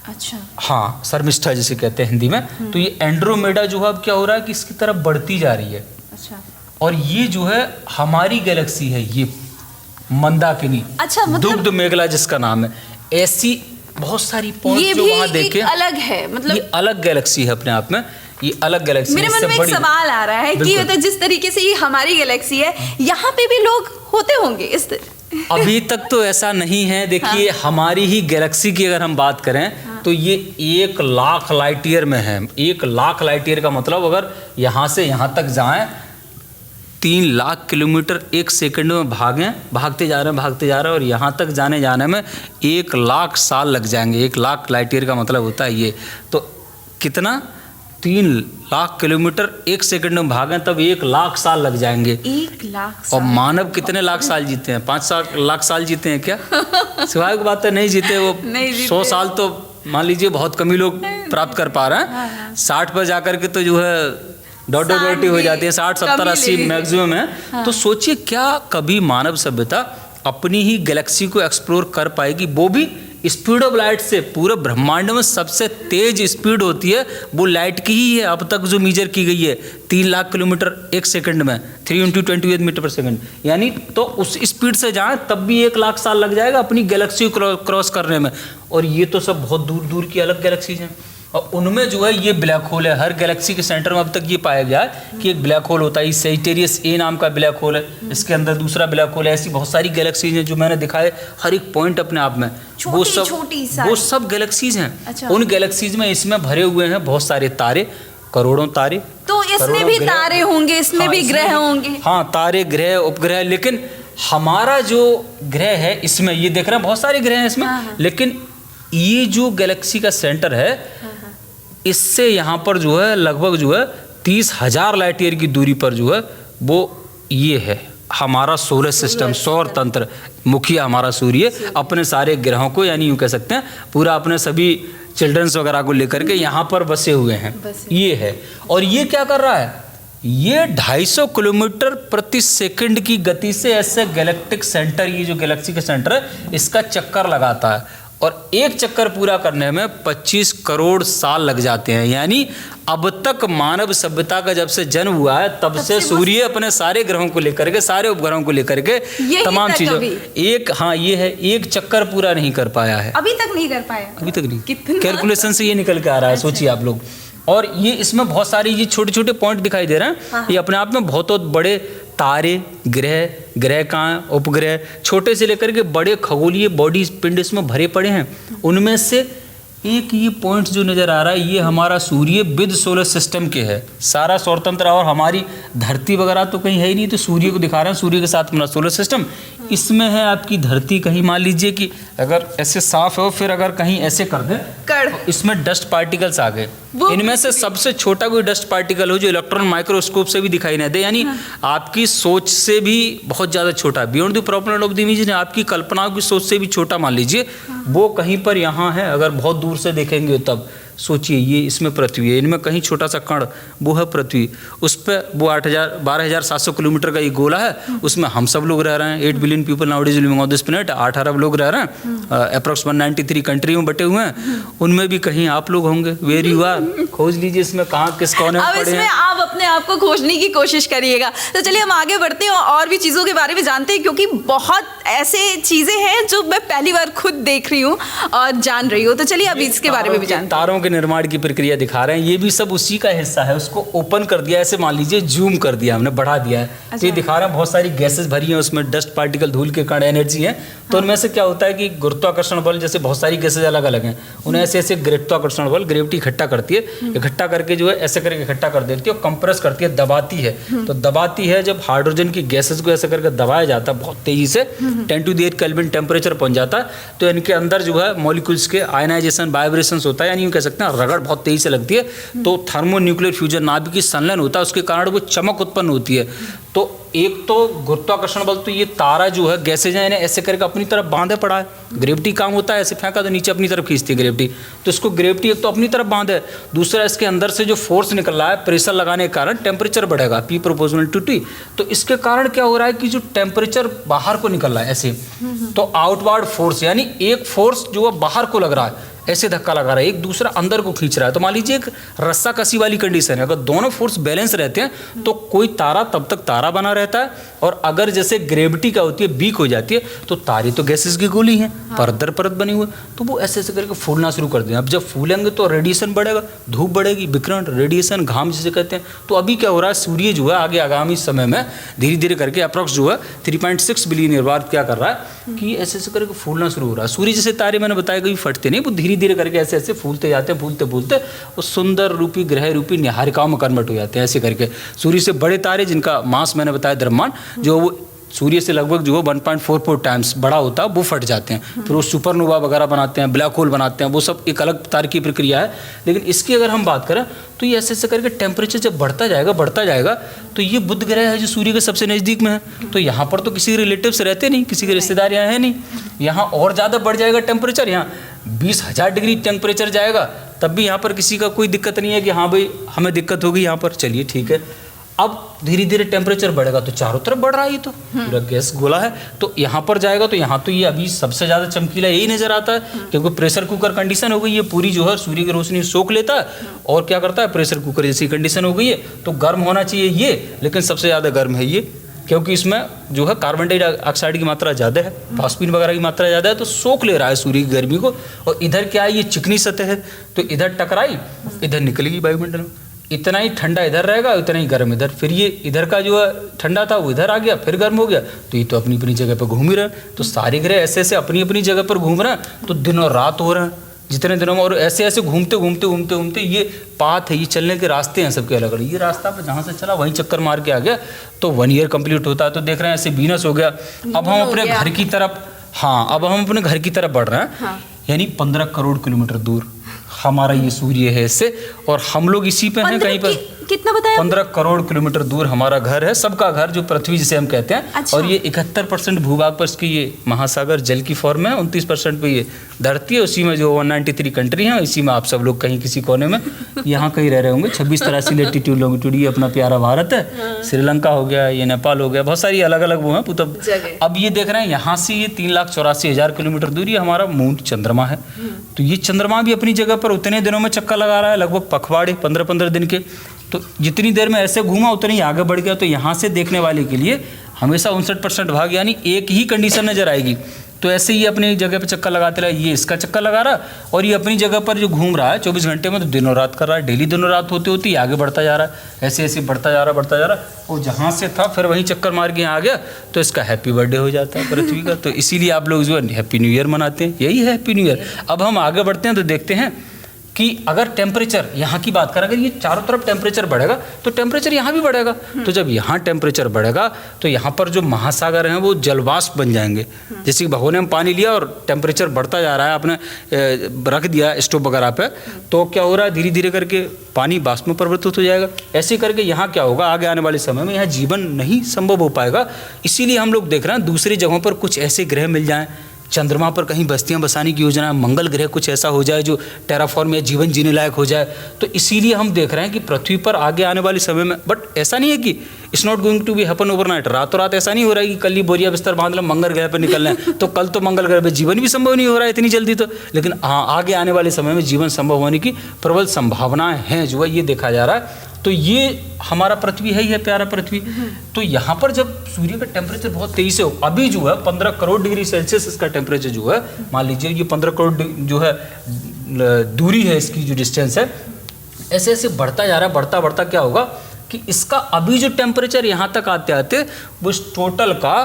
Speaker 1: अच्छा,
Speaker 2: हाँ, शर्मिष्ठा जिसे कहते हैं हिंदी में। तो ये एंड्रोमेडा जो है अब क्या हो रहा है कि इसकी तरफ बढ़ती जा रही है।
Speaker 1: अच्छा,
Speaker 2: और ये जो है हमारी गैलेक्सी है, ये मंदाकिनी,
Speaker 1: अच्छा, मतलब
Speaker 2: दुग्ध मेघला जिसका नाम है। ऐसी बहुत सारी
Speaker 1: ये भी एक अलग है, मतलब
Speaker 2: ये अलग गैलेक्सी है अपने आप में, ये अलग गैलेक्सी।
Speaker 1: मेरे मन में एक सवाल आ रहा है कि मतलब जिस तरीके से ये हमारी गैलेक्सी है, यहाँ पे भी लोग होते होंगे इस
Speaker 2: अभी तक तो ऐसा नहीं है। देखिए, हमारी ही गैलेक्सी की अगर हम बात करें तो ये 1 लाख लाइट ईयर में है। 1 लाख लाइट ईयर का मतलब अगर यहाँ से यहाँ तक जाएं 3 लाख किलोमीटर 1 सेकंड में भागते जा रहे हैं और यहाँ तक जाने में 1 लाख साल लग जाएंगे। 1 लाख लाइट ईयर का मतलब होता है ये। तो कितना, 3 लाख किलोमीटर 1 सेकंड में भागें तब 1 लाख साल लग जाएंगे।
Speaker 1: 1 लाख साल।
Speaker 2: और मानव कितने लाख साल जीते हैं? 5 लाख साल जीते हैं क्या? सिवाय की बात है, नहीं जीते वो। 100 साल तो मान लीजिए बहुत कम ही लोग प्राप्त कर पा रहे हैं। 60 पर जाकर के तो जो है डॉट हो जाती है, 60 70
Speaker 1: कमी
Speaker 2: 80
Speaker 1: ले।
Speaker 2: मैक्सिमम है। तो सोचिए क्या कभी मानव सभ्यता अपनी ही गैलेक्सी को एक्सप्लोर कर पाएगी, वो भी स्पीड ऑफ लाइट से। पूरे ब्रह्मांड में सबसे तेज स्पीड होती है वो लाइट की ही है, अब तक जो मेजर की गई है 3 लाख किलोमीटर एक सेकंड में, 3 × 28 मीटर पर सेकंड। यानी तो उस स्पीड से जाएं तब भी 1 लाख साल लग जाएगा अपनी गैलेक्सी को क्रॉस करने में। और ये तो सब बहुत दूर दूर की अलग गैलेक्सीज हैं, और उनमें जो है ये ब्लैक होल है। हर गैलेक्सी के सेंटर में अब तक ये पाया गया है कि एक ब्लैक होल होता है। सेजिटेरियस ए नाम का ब्लैक होल है, इसके अंदर दूसरा ब्लैक होल है। ऐसी बहुत सारी गैलेक्सीज हैं जो मैंने दिखाए, हर एक पॉइंट अपने आप में वो सब गैलेक्सीज हैं।
Speaker 1: अच्छा।
Speaker 2: उन गैलेक्सीज में इसमें भरे हुए हैं बहुत सारे तारे, करोड़ों तारे।
Speaker 1: तो इसमें
Speaker 2: करोड़ों
Speaker 1: भी
Speaker 2: ग्रह।
Speaker 1: तारे होंगे, इसमें
Speaker 2: हाँ,
Speaker 1: भी ग्रह होंगे।
Speaker 2: हाँ, तारे, ग्रह, उपग्रह। लेकिन हमारा जो ग्रह है इसमें ये देख रहे हैं बहुत सारे ग्रह हैं इसमें।
Speaker 1: हाँ।
Speaker 2: लेकिन ये जो गैलेक्सी का सेंटर है इससे यहाँ पर जो है लगभग जो है 30,000 लाइट ईयर की दूरी पर जो है वो ये है हमारा सोलर सिस्टम, सौर तंत्र। मुखिया हमारा सूर्य अपने सारे ग्रहों को, यानी यूँ कह सकते हैं पूरा अपने सभी चिल्ड्रंस वगैरह को लेकर के यहाँ पर बसे हुए हैं। ये है, और ये क्या कर रहा है, ये 250 किलोमीटर प्रति सेकंड की गति से ऐसे गैलेक्टिक सेंटर, ये जो गैलेक्सी का सेंटर है इसका चक्कर लगाता है। और एक चक्कर पूरा करने में 25 करोड़ साल लग जाते हैं। यानी अब तक मानव सभ्यता का जब से जन्म हुआ है तब से सूर्य अपने सारे ग्रहों को लेकर के, सारे उपग्रहों को लेकर के तमाम चीजों ये है, एक चक्कर पूरा नहीं कर पाया है,
Speaker 1: अभी तक नहीं कर पाया।
Speaker 2: अभी तक नहीं।
Speaker 1: कितना?
Speaker 2: कैलकुलेशन से ये निकल के आ रहा है। सोचिए आप लोग। और ये इसमें बहुत सारे ये छोटे छोटे पॉइंट दिखाई दे रहे हैं।
Speaker 1: हाँ।
Speaker 2: ये अपने आप में बहुत बड़े तारे, ग्रह कहाँ, उपग्रह, छोटे से लेकर के बड़े खगोलीय बॉडी पिंड इसमें भरे पड़े हैं। उनमें से एक ये पॉइंट जो नज़र आ रहा है ये हमारा सूर्य विद सोलर सिस्टम के है। सारा सौर तंत्र और हमारी धरती वगैरह तो कहीं है ही नहीं, तो सूर्य को दिखा रहे हैं, सूर्य के साथ हमारा सोलर सिस्टम। इसमें है आपकी धरती। कहीं मान लीजिए कि अगर ऐसे साफ है, फिर अगर कहीं ऐसे कर दें तो इसमें डस्ट पार्टिकल्स आ गए। इनमें से सबसे छोटा कोई डस्ट पार्टिकल हो जो इलेक्ट्रॉन माइक्रोस्कोप से भी दिखाई नहीं दे, यानी आपकी सोच से भी बहुत ज़्यादा छोटा, beyond the proper off the image, आपकी कल्पनाओं की सोच से भी छोटा मान लीजिए, वो कहीं पर यहाँ है। अगर बहुत दूर से देखेंगे तब सोचिए ये इसमें पृथ्वी है, इनमें कहीं छोटा सा कण वो है पृथ्वी, उस पर वो 12,700 किलोमीटर का ये गोला है, उसमें हम सब लोग रह रहे हैं। 8 billion people now is living on this planet, 8 अरब लोग रह रहे हैं, अप्रॉक्स 193 कंट्री में बटे हुए हैं। उनमें भी कहीं आप लोग होंगे। वेर यू आर, खोज लीजिए इसमें कहाँ किस कोने में
Speaker 1: अब
Speaker 2: पड़े
Speaker 1: इसमें
Speaker 2: हैं।
Speaker 1: आप अपने आप को खोजने की कोशिश करिएगा। तो चलिए हम आगे बढ़ते हैं और भी चीज़ों के बारे में जानते हैं, क्योंकि बहुत ऐसे चीज़ें हैं जो मैं पहली बार खुद देख रही हूँ और जान रही हूँ। तो चलिए अब इसके बारे में भी जानते हैं।
Speaker 2: तारों के निर्माण की प्रक्रिया दिखा रहे हैं, ये भी सब उसी का हिस्सा है। उसको ओपन कर दिया, ऐसे मान लीजिए जूम कर दिया हमने, बढ़ा दिया है। तो ये दिखा रहे हैं बहुत सारी गैसेस भरी हैं, उसमें डस्ट पार्टिकल, धूल के कण, एनर्जी है। तो उनमें से क्या होता है कि गुरुत्वाकर्षण बल, जैसे बहुत सारी गैसेज अलग अलग हैं, उन्हें ऐसे ऐसे गुरुत्वाकर्षण बल, ग्रेविटी इकट्ठा करती है, इकट्ठा करके जो है ऐसे करके इकट्ठा कर देती है और कंप्रेस करती है, दबाती है। तो दबाती है, जब हाइड्रोजन की गैसेज को ऐसे करके दबाया जाता है बहुत तेजी से, 10 to the 8 केल्विन टेम्परेचर पहुंच जाता है, तो इनके अंदर जो है मॉलिक्यूल्स के आयनाइजेशन, वाइब्रेशंस होता है, यानी यूँ कह सकते हैं रगड़ बहुत तेजी से लगती है। तो थर्मोन्यूक्लियर फ्यूजन, नाभिक की संलयन होता है, उसके कारण वो चमक उत्पन्न होती है। तो एक तो गुरुत्वाकर्षण बल, तो ये तारा जो है गैसेज है इन्हें ऐसे करके अपनी तरफ बांधे पड़ा है। ग्रेविटी काम होता है, ऐसे फेंका तो नीचे अपनी तरफ खींचती है ग्रेविटी, तो इसको ग्रेविटी एक तो अपनी तरफ बांधे, दूसरा इसके अंदर से जो फोर्स निकल रहा है प्रेशर लगाने के कारण टेम्परेचर बढ़ेगा, P प्रोपोर्शनल टू T। तो इसके कारण क्या हो रहा है कि जो टेम्परेचर बाहर को निकल रहा है ऐसे, तो आउटवर्ड फोर्स, यानी एक फोर्स जो है बाहर को लग रहा है, ऐसे धक्का लगा रहा है, एक दूसरा अंदर को खींच रहा है। तो मान लीजिए एक रस्सा कसी वाली कंडीशन है, अगर दोनों फोर्स बैलेंस रहते हैं तो कोई तारा तब तक तारा बना रहता है, और अगर जैसे ग्रेविटी क्या होती है, वीक हो जाती है, तो तारे तो गैसेस की गोली हैं, परत दर परत बनी हुई, तो वो ऐसे ऐसे करके फूलना शुरू कर दें। अब जब फूलेंगे तो रेडिएशन बढ़ेगा, धूप बढ़ेगी, विकिरण, रेडिएशन, घाम जिसे कहते हैं। तो अभी क्या हो रहा है, सूर्य जो है आगे आगामी समय में धीरे धीरे करके अप्रॉक्स जो है 3.6 बिलियन ईयर बाद क्या कर रहा है कि ऐसे ऐसे करके फूलना शुरू हो रहा है। सूर्य जैसे तारे मैंने बताया कभी फटते नहीं, वो धीरे धीरे करके ऐसे ऐसे फूलते जाते हैं, फूलते फूलते वो सुंदर रूपी ग्रह रूपी निहारिकाओं में कन्वर्ट हो जाते हैं ऐसे करके। सूर्य से बड़े तारे जिनका मास मैंने बताया द्रव्यमान, जो वो सूर्य से लगभग जो है 1.44 टाइम्स बड़ा होता है, वो फट जाते हैं, फिर वो सुपरनोवा वगैरह बनाते हैं, ब्लैक होल बनाते हैं, वो सब एक अलग तार्किक प्रक्रिया है। लेकिन इसकी अगर हम बात करें तो ये ऐसे ऐसे करके टेम्परेचर जब बढ़ता जाएगा, तो ये बुध ग्रह है जो सूर्य के सबसे नज़दीक में है। तो यहाँ पर तो किसी के रिलेटिव्स रहते नहीं, किसी के रिश्तेदार यहाँ है नहीं, यहाँ और ज़्यादा बढ़ जाएगा टेम्परेचर, यहाँ 20,000 डिग्री टेम्परेचर जाएगा, तब भी यहाँ पर किसी का कोई दिक्कत नहीं है कि हाँ भाई हमें दिक्कत होगी यहाँ पर, चलिए ठीक है। अब धीरे धीरे टेम्परेचर बढ़ेगा तो चारों तरफ बढ़ रहा है, ये तो पूरा गैस गोला है, तो यहाँ पर जाएगा तो यहाँ तो ये अभी सबसे ज़्यादा चमकीला यही नज़र आता है, क्योंकि प्रेशर कुकर कंडीशन हो गई है, पूरी जो है सूर्य की रोशनी सोख लेता है और क्या करता है, प्रेशर कुकर जैसी कंडीशन हो गई है, तो गर्म होना चाहिए ये, लेकिन सबसे ज़्यादा गर्म है ये, क्योंकि इसमें जो है कार्बन डाइऑक्साइड की मात्रा ज़्यादा है, फास्फीन वगैरह की मात्रा ज़्यादा है, तो सोख ले रहा है सूर्य की गर्मी को। और इधर क्या है, ये चिकनी सतह है, तो इधर टकराई, इधर निकलेगी वायुमंडल में, इतना ही ठंडा इधर रहेगा, उतना ही गर्म इधर, फिर ये इधर का जो है ठंडा था वो इधर आ गया, फिर गर्म हो गया, तो ये तो अपनी अपनी जगह पर घूम ही रहे हैं। तो सारे ग्रह ऐसे ऐसे अपनी अपनी जगह पर घूम रहे हैं, तो दिन और रात हो रहे हैं जितने दिनों में, और ऐसे ऐसे घूमते घूमते घूमते घूमते ये पाथ है, ये चलने के रास्ते हैं सबके अलग अलग, ये रास्ता पर जहाँ से चला वहीं चक्कर मार के आ गया, तो 1 ईयर कंप्लीट होता है। तो देख रहे हैं ऐसे वीनस हो गया। अब हम अपने घर की तरफ, हाँ अब हम अपने घर की तरफ बढ़ रहे हैं, हाँ। यानी 15 करोड़ किलोमीटर दूर हमारा ये सूर्य है इससे, और हम लोग इसी पे हैं कहीं पर,
Speaker 1: कितना बताया,
Speaker 2: 15 करोड़ किलोमीटर दूर हमारा घर है, सबका घर जो पृथ्वी जिसे हम कहते हैं। अच्छा। और ये 71% भूभाग पर इसकी ये महासागर जल की फॉर्म है, 29% पे ये धरती है, उसी में जो 193 कंट्री हैं, इसी में आप सब लोग कहीं किसी कोने में यहाँ कहीं रह रहे होंगे। 2683 लेटीट्यूड लॉन्गिट्यूड ये अपना प्यारा भारत है, श्रीलंका हो गया, ये नेपाल हो गया, बहुत सारी अलग अलग वो हैं पुतब। अब ये देख रहे हैं यहाँ से ये 3,84,000 किलोमीटर दूर ये हमारा मून चंद्रमा है, तो ये चंद्रमा भी अपनी जगह पर उतने दिनों में चक्कर लगा रहा है, लगभग पखवाड़े 15-15 दिन के, तो जितनी देर में ऐसे घूमा उतनी ही आगे बढ़ गया। तो यहाँ से देखने वाले के लिए हमेशा 59% भाग यानी एक ही कंडीशन नजर आएगी, तो ऐसे ही अपनी जगह पे चक्कर लगाते रहा, ये इसका चक्कर लगा रहा और ये अपनी जगह पर जो घूम रहा है 24 घंटे में, तो दिनों रात कर रहा है, डेली दिनों रात होते होती आगे बढ़ता जा रहा है, ऐसे ऐसे बढ़ता जा रहा और जहाँ से था फिर वहीं चक्कर मार के यहाँ आ गया, तो इसका हैप्पी बर्थडे हो जाता है पृथ्वी का। तो इसीलिए आप लोग जो है हैप्पी न्यू ईयर मनाते हैं, यही है हैप्पी न्यू ईयर। अब हम आगे बढ़ते हैं तो देखते हैं कि अगर टेम्परेचर यहाँ की बात करें, अगर ये चारों तरफ टेम्परेचर बढ़ेगा तो टेम्परेचर यहाँ भी बढ़ेगा, तो जब यहाँ टेम्परेचर बढ़ेगा तो यहाँ पर जो महासागर हैं वो जलवाष्प बन जाएंगे। जैसे कि भगोने में पानी लिया और टेम्परेचर बढ़ता जा रहा है, आपने रख दिया स्टोव वगैरह पे, तो क्या हो रहा है धीरे धीरे करके पानी वाष्प में परिवर्तित हो जाएगा। ऐसे करके यहाँ क्या होगा, आगे आने वाले समय में यहाँ जीवन नहीं संभव हो पाएगा। इसीलिए हम लोग देख रहे हैं दूसरी जगहों पर कुछ ऐसे ग्रह मिल जाएँ, चंद्रमा पर कहीं बस्तियां बसाने की योजना है, मंगल ग्रह कुछ ऐसा हो जाए जो टेराफॉर्म या जीवन जीने लायक हो जाए। तो इसीलिए हम देख रहे हैं कि पृथ्वी पर आगे आने वाले समय में, बट ऐसा नहीं है कि it's not going to be happen overnight, रातों रात ऐसा नहीं हो रहा है कि कल ही बोरिया बिस्तर बांध लें मंगल ग्रह पर निकल रहे हैं, तो कल तो मंगल ग्रह पर जीवन भी संभव नहीं हो रहा है इतनी जल्दी तो, लेकिन हाँ आगे आने वाले समय में जीवन संभव होने की प्रबल संभावनाएं हैं जो है ये देखा जा रहा है। तो ये हमारा पृथ्वी है, ये प्यारा पृथ्वी। तो यहाँ पर जब सूर्य का टेम्परेचर बहुत तेजी से हो, अभी जो है 15 करोड़ डिग्री सेल्सियस इसका टेम्परेचर जो है, मान लीजिए ये 15 करोड़ जो है दूरी है इसकी जो डिस्टेंस है, ऐसे ऐसे बढ़ता जा रहा है, बढ़ता बढ़ता क्या होगा कि इसका अभी जो टेम्परेचर यहाँ तक आते आते वो इस टोटल का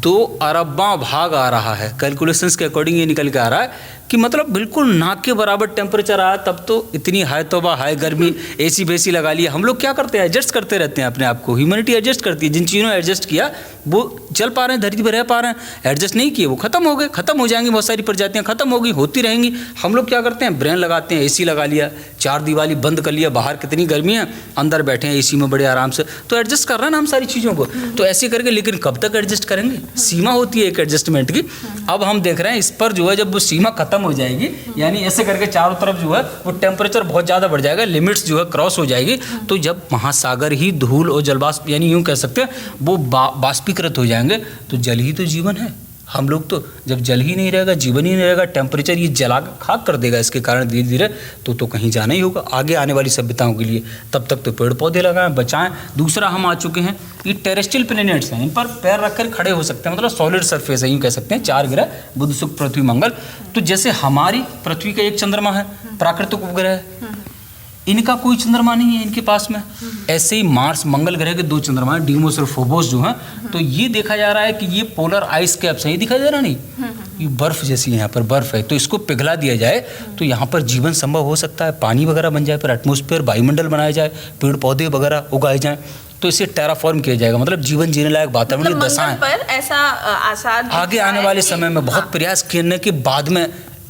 Speaker 2: 2 अरबवां भाग आ रहा है। कैलकुलेशंस के अकॉर्डिंग ये निकल के आ रहा है कि मतलब बिल्कुल नाक के बराबर टेम्परेचर आया, तब तो इतनी हाई तौबा हाई गर्मी, एसी बेसी लगा लिया। हम लोग क्या करते हैं, एडजस्ट करते रहते हैं अपने आप को, ह्यूमैनिटी एडजस्ट करती है। जिन चीज़ों ने एडजस्ट किया वो चल पा रहे हैं, धरती पर रह पा रहे हैं, एडजस्ट नहीं किए वो खत्म हो गए, खत्म हो जाएंगे, बहुत सारी प्रजातियाँ खत्म होगी, होती रहेंगी। हम लोग क्या करते हैं, ब्रेन लगाते हैं, एसी लगा लिया, 4 दीवारी बंद कर लिया, बाहर कितनी गर्मी है, अंदर बैठे हैं एसी में बड़े आराम से, तो एडजस्ट कर रहे हैं ना हम सारी चीज़ों को। तो ऐसे करके, लेकिन कब तक एडजस्ट करेंगे, सीमा होती है एक एडजस्टमेंट की। अब हम देख रहे हैं इस पर जो है जब वो सीमा खत्म हो जाएगी, यानी ऐसे करके चारों तरफ जो है वो टेम्परेचर बहुत ज़्यादा बढ़ जाएगा, लिमिट्स जो है क्रॉस हो जाएगी, तो जब महासागर ही धूल और जलवाष्प यानी यूँ कह सकते हैं वो बाष्पीकृत हो जाएंगे, तो जल ही तो जीवन है। हम लोग तो जब जल ही नहीं रहेगा, जीवन ही नहीं रहेगा, टेम्परेचर ये जला खाक कर देगा, इसके कारण धीरे धीरे तो कहीं जाना ही होगा आगे आने वाली सभ्यताओं के लिए। तब तक तो पेड़ पौधे लगाएं, बचाएं। दूसरा हम आ चुके हैं, ये टेरेस्ट्रियल प्लैनेट्स हैं, इन पर पैर रखकर खड़े हो सकते हैं, मतलब सॉलिड सरफेस है यूँ कह सकते हैं, 4 ग्रह बुध शुक्र पृथ्वी मंगल। तो जैसे हमारी पृथ्वी का एक चंद्रमा है, प्राकृतिक उपग्रह है, इनका कोई चंद्रमा नहीं है इनके पास में। ऐसे ही मार्स मंगल ग्रह के 2 चंद्रमा हैं, डीमोस और फोबोस जो हैं, तो ये देखा जा रहा है कि ये पोलर आइस कैप्स हैं, ये दिखाई दे रहा नहीं, ये बर्फ जैसी यहाँ पर बर्फ है, तो इसको पिघला दिया जाए तो यहाँ पर जीवन संभव हो सकता है, पानी वगैरह बन जाए, फिर एटमॉस्फेयर वायुमंडल बनाया जाए, पेड़ पौधे वगैरह उगाए जाएँ, तो इसे टेराफॉर्म किया जाएगा, मतलब जीवन जीने लायक वातावरण की दशाएं
Speaker 1: पर ऐसा आसार
Speaker 2: आगे आने वाले समय में बहुत प्रयास करने के बाद में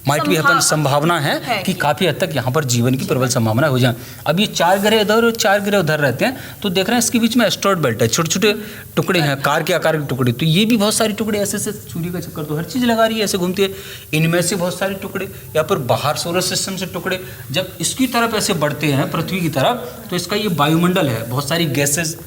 Speaker 2: माइट भी हैपन, संभावना है कि काफ़ी हद तक यहाँ पर जीवन की प्रबल संभावना हो जाए। अब ये 4 ग्रह इधर और 4 ग्रह उधर रहते हैं, तो देख रहे हैं इसके बीच में एस्ट्रॉयड बेल्ट है, छोटे छोटे टुकड़े हैं, कार के आकार के टुकड़े, तो ये भी बहुत सारे टुकड़े ऐसे ऐसे सूर्य का चक्कर तो हर चीज़ लगा रही है, ऐसे घूमती है। इनमें से बहुत सारे टुकड़े या फिर बाहर सोलर सिस्टम से टुकड़े जब इसकी तरफ ऐसे बढ़ते हैं पृथ्वी की तरफ, तो इसका ये वायुमंडल है, बहुत सारी गैसेज,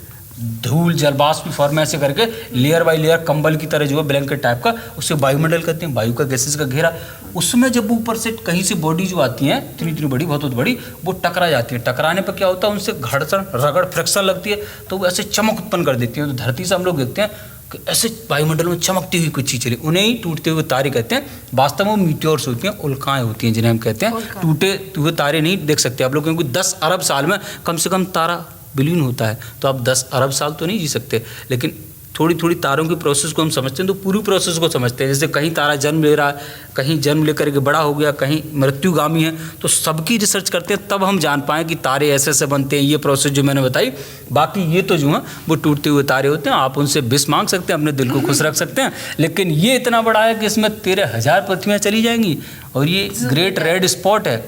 Speaker 2: धूल, जलवाष्प फॉर्म ऐसे करके लेयर बाय लेयर कंबल की तरह जो है ब्लैंकेट टाइप का, उसे वायुमंडल कहते हैं, वायु का गैसेस का घेरा। उसमें जब ऊपर से कहीं से बॉडी जो आती है इतनी बड़ी, बहुत बड़ी, वो टकरा जाती है। टकराने पर क्या होता है, उनसे घर्षण, रगड़, फ्रिक्शन लगती है, तो वो ऐसे चमक उत्पन्न कर देती है। तो धरती से हम लोग देखते हैं कि ऐसे वायुमंडल में चमकती हुई कुछ चीज़ चली, उन्हें ही टूटते हुए तारे कहते हैं। वास्तव में मीटियोर्स होती हैं, उल्काएं होती हैं जिन्हें हम कहते हैं। टूटे हुए तारे नहीं देख सकते आप लोग, क्योंकि 10 अरब साल में कम से कम तारा विलीन होता है, तो आप 10 अरब साल तो नहीं जी सकते, लेकिन थोड़ी थोड़ी तारों की प्रोसेस को हम समझते हैं, तो पूरी प्रोसेस को समझते हैं। जैसे कहीं तारा जन्म ले रहा है, कहीं जन्म लेकर के बड़ा हो गया, कहीं मृत्युगामी है, तो सबकी रिसर्च करते हैं, तब हम जान पाएँ कि तारे ऐसे ऐसे बनते हैं, ये प्रोसेस जो मैंने बताई। बाकी ये तो जो है वो टूटते हुए तारे होते हैं, आप उनसे विष मांग सकते हैं, अपने दिल को खुश रख सकते हैं, लेकिन ये इतना बड़ा है कि इसमें 13,000 पृथ्वियाँ चली जाएंगी। और ये ग्रेट रेड स्पॉट है,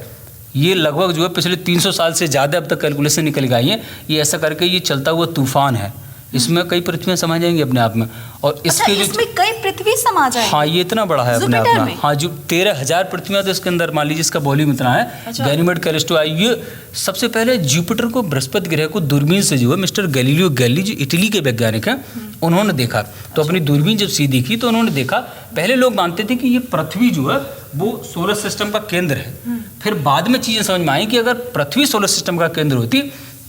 Speaker 2: ये लगभग जो है पिछले 300 साल से ज़्यादा अब तक कैलकुलेशन निकल गई है, ये ऐसा करके ये चलता हुआ तूफान है, इसमें कई पृथ्वियाँ समा जाएंगी अपने आप में। और इसके जो
Speaker 1: इसमें कई पृथ्वी समा जाएंगी।
Speaker 2: हाँ, ये इतना बड़ा है अपने आप में। हाँ, जो 13,000 पृथ्वियाँ, तो इसके अंदर मान लीजिए इसका वॉल्यूम इतना है। गैनीमेड, कैलिस्टो, ये सबसे पहले जुपिटर को, बृहस्पति ग्रह को दूरबीन से जो है मिस्टर गैलीलियो गैलीली, जो इटली के वैज्ञानिक हैं, उन्होंने देखा। तो अपनी दूरबीन जब सी देखी तो उन्होंने देखा, पहले लोग मानते थे कि ये पृथ्वी जो है वो सोलर सिस्टम का केंद्र है। फिर बाद में चीज़ें समझ में आई कि अगर पृथ्वी सोलर सिस्टम का केंद्र होती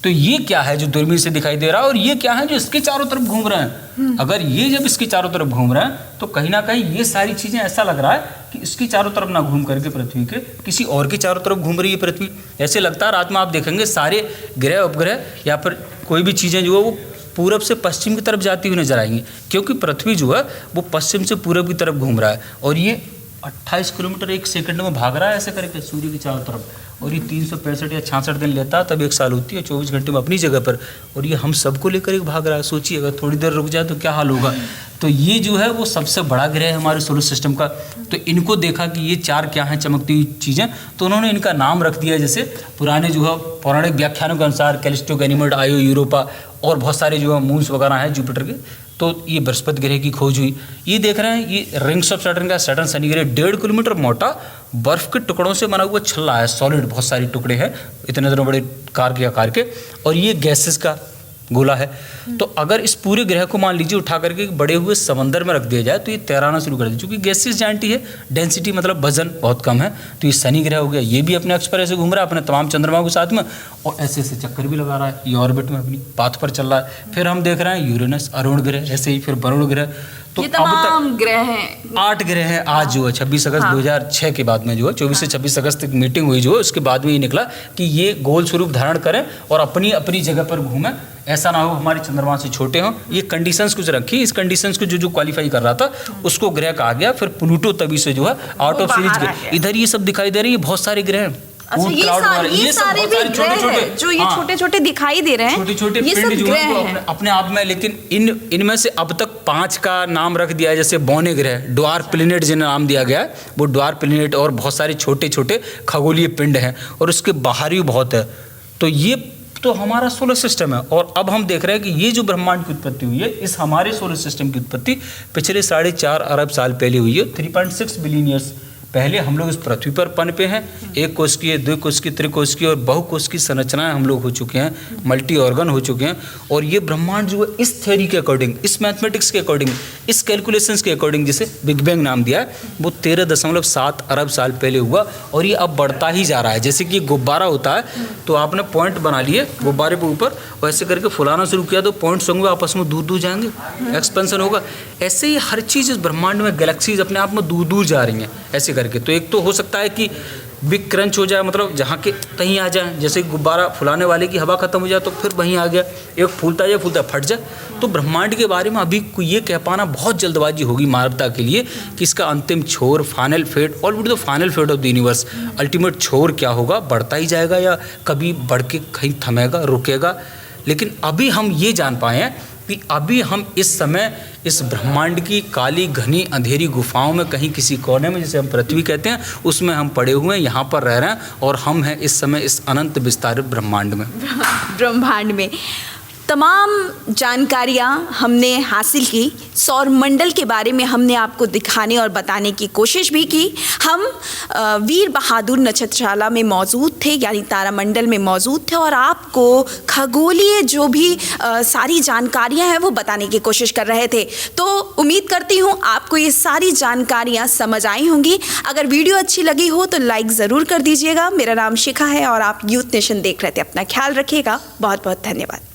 Speaker 2: तो ये क्या है जो दूरबीन से दिखाई दे रहा है, और ये क्या है जो इसके चारों तरफ घूम रहे हैं। अगर ये जब इसके चारों तरफ घूम रहे हैं तो कहीं ना कहीं ये सारी चीज़ें ऐसा लग रहा है कि इसकी चारों तरफ ना घूम करके पृथ्वी के किसी और की चारों तरफ घूम रही है पृथ्वी। ऐसे लगता है रात में आप देखेंगे सारे ग्रह, उपग्रह या फिर कोई भी चीज़ें जो है वो पूरब से पश्चिम की तरफ जाती हुई नजर आएंगी, क्योंकि पृथ्वी जो है वो पश्चिम से पूरब की तरफ घूम रहा है। और ये 28 किलोमीटर 1 सेकंड में भाग रहा है ऐसे करके सूर्य की चारों तरफ, और ये 365 या 66 दिन लेता है, तब 1 साल होती है, 24 घंटे में अपनी जगह पर, और ये हम सबको लेकर एक भाग रहा है। सोचिए अगर थोड़ी देर रुक जाए तो क्या हाल होगा। तो ये जो है वो सबसे बड़ा ग्रह है हमारे सोलर सिस्टम का। तो इनको देखा कि ये 4 क्या हैं चमकती हुई चीज़ें, तो उन्होंने इनका नाम रख दिया, जैसे पुराने जो है पौराणिक व्याख्यानों के अनुसार कैलिस्टो, गैनीमेड, आयो, यूरोपा और बहुत सारे जो है मून्स वगैरह हैं जुपिटर के। तो ये बृहस्पति ग्रह की खोज हुई। ये देख रहे हैं, ये रिंग्स ऑफ सैटर्न का सैटर्न शनि ग्रह 1.5 किलोमीटर मोटा बर्फ के टुकड़ों से बना हुआ छल्ला है, सॉलिड, बहुत सारे टुकड़े हैं इतने बड़े कार के आकार के, और ये गैसेस का गोला है। तो अगर इस पूरे ग्रह को मान लीजिए उठा करके बड़े हुए समंदर में रख दिया जाए तो ये तैराना शुरू कर दे, क्योंकि गैसेस जाइंट है, डेंसिटी मतलब वजन बहुत कम है। तो ये शनि ग्रह हो गया, ये भी अपने अक्ष पर ऐसे घूम रहा है अपने तमाम चंद्रमाओं के साथ में, और ऐसे ऐसे चक्कर भी लगा रहा है, ये ऑर्बिट में अपनी पाथ पर चल रहा है। फिर हम देख रहे हैं यूरेनस, अरुण ग्रह, ऐसे ही फिर वरुण ग्रह। तो
Speaker 1: ये तमाम ग्रह हैं,
Speaker 2: 8 ग्रह हैं। आज जो है 26 अगस्त 2006 के बाद में जो है 24 से 26 अगस्त तक मीटिंग हुई, जो है उसके बाद में ये निकला कि ये गोल स्वरूप धारण करें और अपनी अपनी जगह पर घूमें, ऐसा ना हो हमारे चंद्रमा से छोटे हों। ये कंडीशंस कुछ रखी, इस कंडीशंस को जो क्वालिफाई कर रहा था उसको ग्रह कहा गया। फिर प्लूटो तभी से जो है आउट ऑफ सीरीज। इधर ये सब दिखाई दे रही है, बहुत सारे ग्रह हैं।
Speaker 1: अच्छा, ये सारे भी ग्रह हैं जो ये छोटे-छोटे दिखाई दे रहे हैं,
Speaker 2: छोटे-छोटे पिंड जो हैं अपने आप में। लेकिन इनमें से अब तक 5 का नाम रख दिया है, जैसे बौने ग्रह, ड्वार्फ प्लैनेट जिन्हें नाम दिया गया है, वो ड्वार्फ प्लैनेट, और बहुत सारे छोटे-छोटे खगोलीय पिंड हैं, और उसके बाहर भी बहुत है। तो ये तो हमारा सोलर सिस्टम है। और अब हम देख रहे हैं कि ये जो ब्रह्मांड की उत्पत्ति हुई है, इस हमारे सोलर सिस्टम की उत्पत्ति पिछले 4.5 अरब साल पहले हुई है। 3.6 बिलियन ईयर्स पहले हम लोग इस पृथ्वी पर पनपे हैं। 1 कोष की, 2 कोष की, त्रिकोष की और बहुकोष की संरचनाएं हम लोग हो चुके हैं, मल्टी ऑर्गन हो चुके हैं। और ये ब्रह्मांड जो है इस थ्योरी के अकॉर्डिंग, इस मैथमेटिक्स के अकॉर्डिंग, इस कैलकुलेशंस के अकॉर्डिंग, जिसे बिग बैंग नाम दिया है, वो 13.7 अरब साल पहले हुआ। और ये अब बढ़ता ही जा रहा है। जैसे कि गुब्बारा होता है, तो आपने पॉइंट बना लिए गुब्बारे के ऊपर, वैसे करके फुलाना शुरू किया तो पॉइंट्स होंगे आपस में दूर दूर जाएंगे, एक्सपेंशन होगा। ऐसे ही हर चीज़ इस ब्रह्मांड में, गैलेक्सीज अपने आप में दूर दूर जा रही हैं ऐसे करके। तो एक तो हो सकता है कि बिग क्रंच हो जाए, मतलब जहाँ के कहीं आ जाए, जैसे गुब्बारा फुलाने वाले की हवा खत्म हो जाए तो फिर वहीं आ गया, एक फूलता फट जाए। तो ब्रह्मांड के बारे में अभी ये कह पाना बहुत जल्दबाजी होगी मानवता के लिए कि इसका अंतिम छोर, final fate, already the final fate of the universe, ultimate छोर क्या होगा, बढ़ता ही जाएगा या कभी बढ़ के कहीं थमेगा, रुकेगा। लेकिन अभी हम ये जान पाए हैं कि अभी हम इस समय इस ब्रह्मांड की काली घनी अंधेरी गुफाओं में कहीं किसी कोने में, जिसे हम पृथ्वी कहते हैं, उसमें हम पड़े हुए हैं, यहाँ पर रह रहे हैं और हम हैं इस समय इस अनंत विस्तारित ब्रह्मांड में।
Speaker 1: ब्रह्मांड में तमाम जानकारियाँ हमने हासिल की, सौर मंडल के बारे में हमने आपको दिखाने और बताने की कोशिश भी की। हम वीर बहादुर नक्षत्रशाला में मौजूद थे, यानी तारामंडल में मौजूद थे, और आपको खगोलीय जो भी सारी जानकारियाँ हैं वो बताने की कोशिश कर रहे थे। तो उम्मीद करती हूँ आपको ये सारी जानकारियाँ समझ आई होंगी। अगर वीडियो अच्छी लगी हो तो लाइक ज़रूर कर दीजिएगा। मेरा नाम शिखा है और आप यूथ नेशन देख रहे थे। अपना ख्याल रखिएगा। बहुत बहुत धन्यवाद।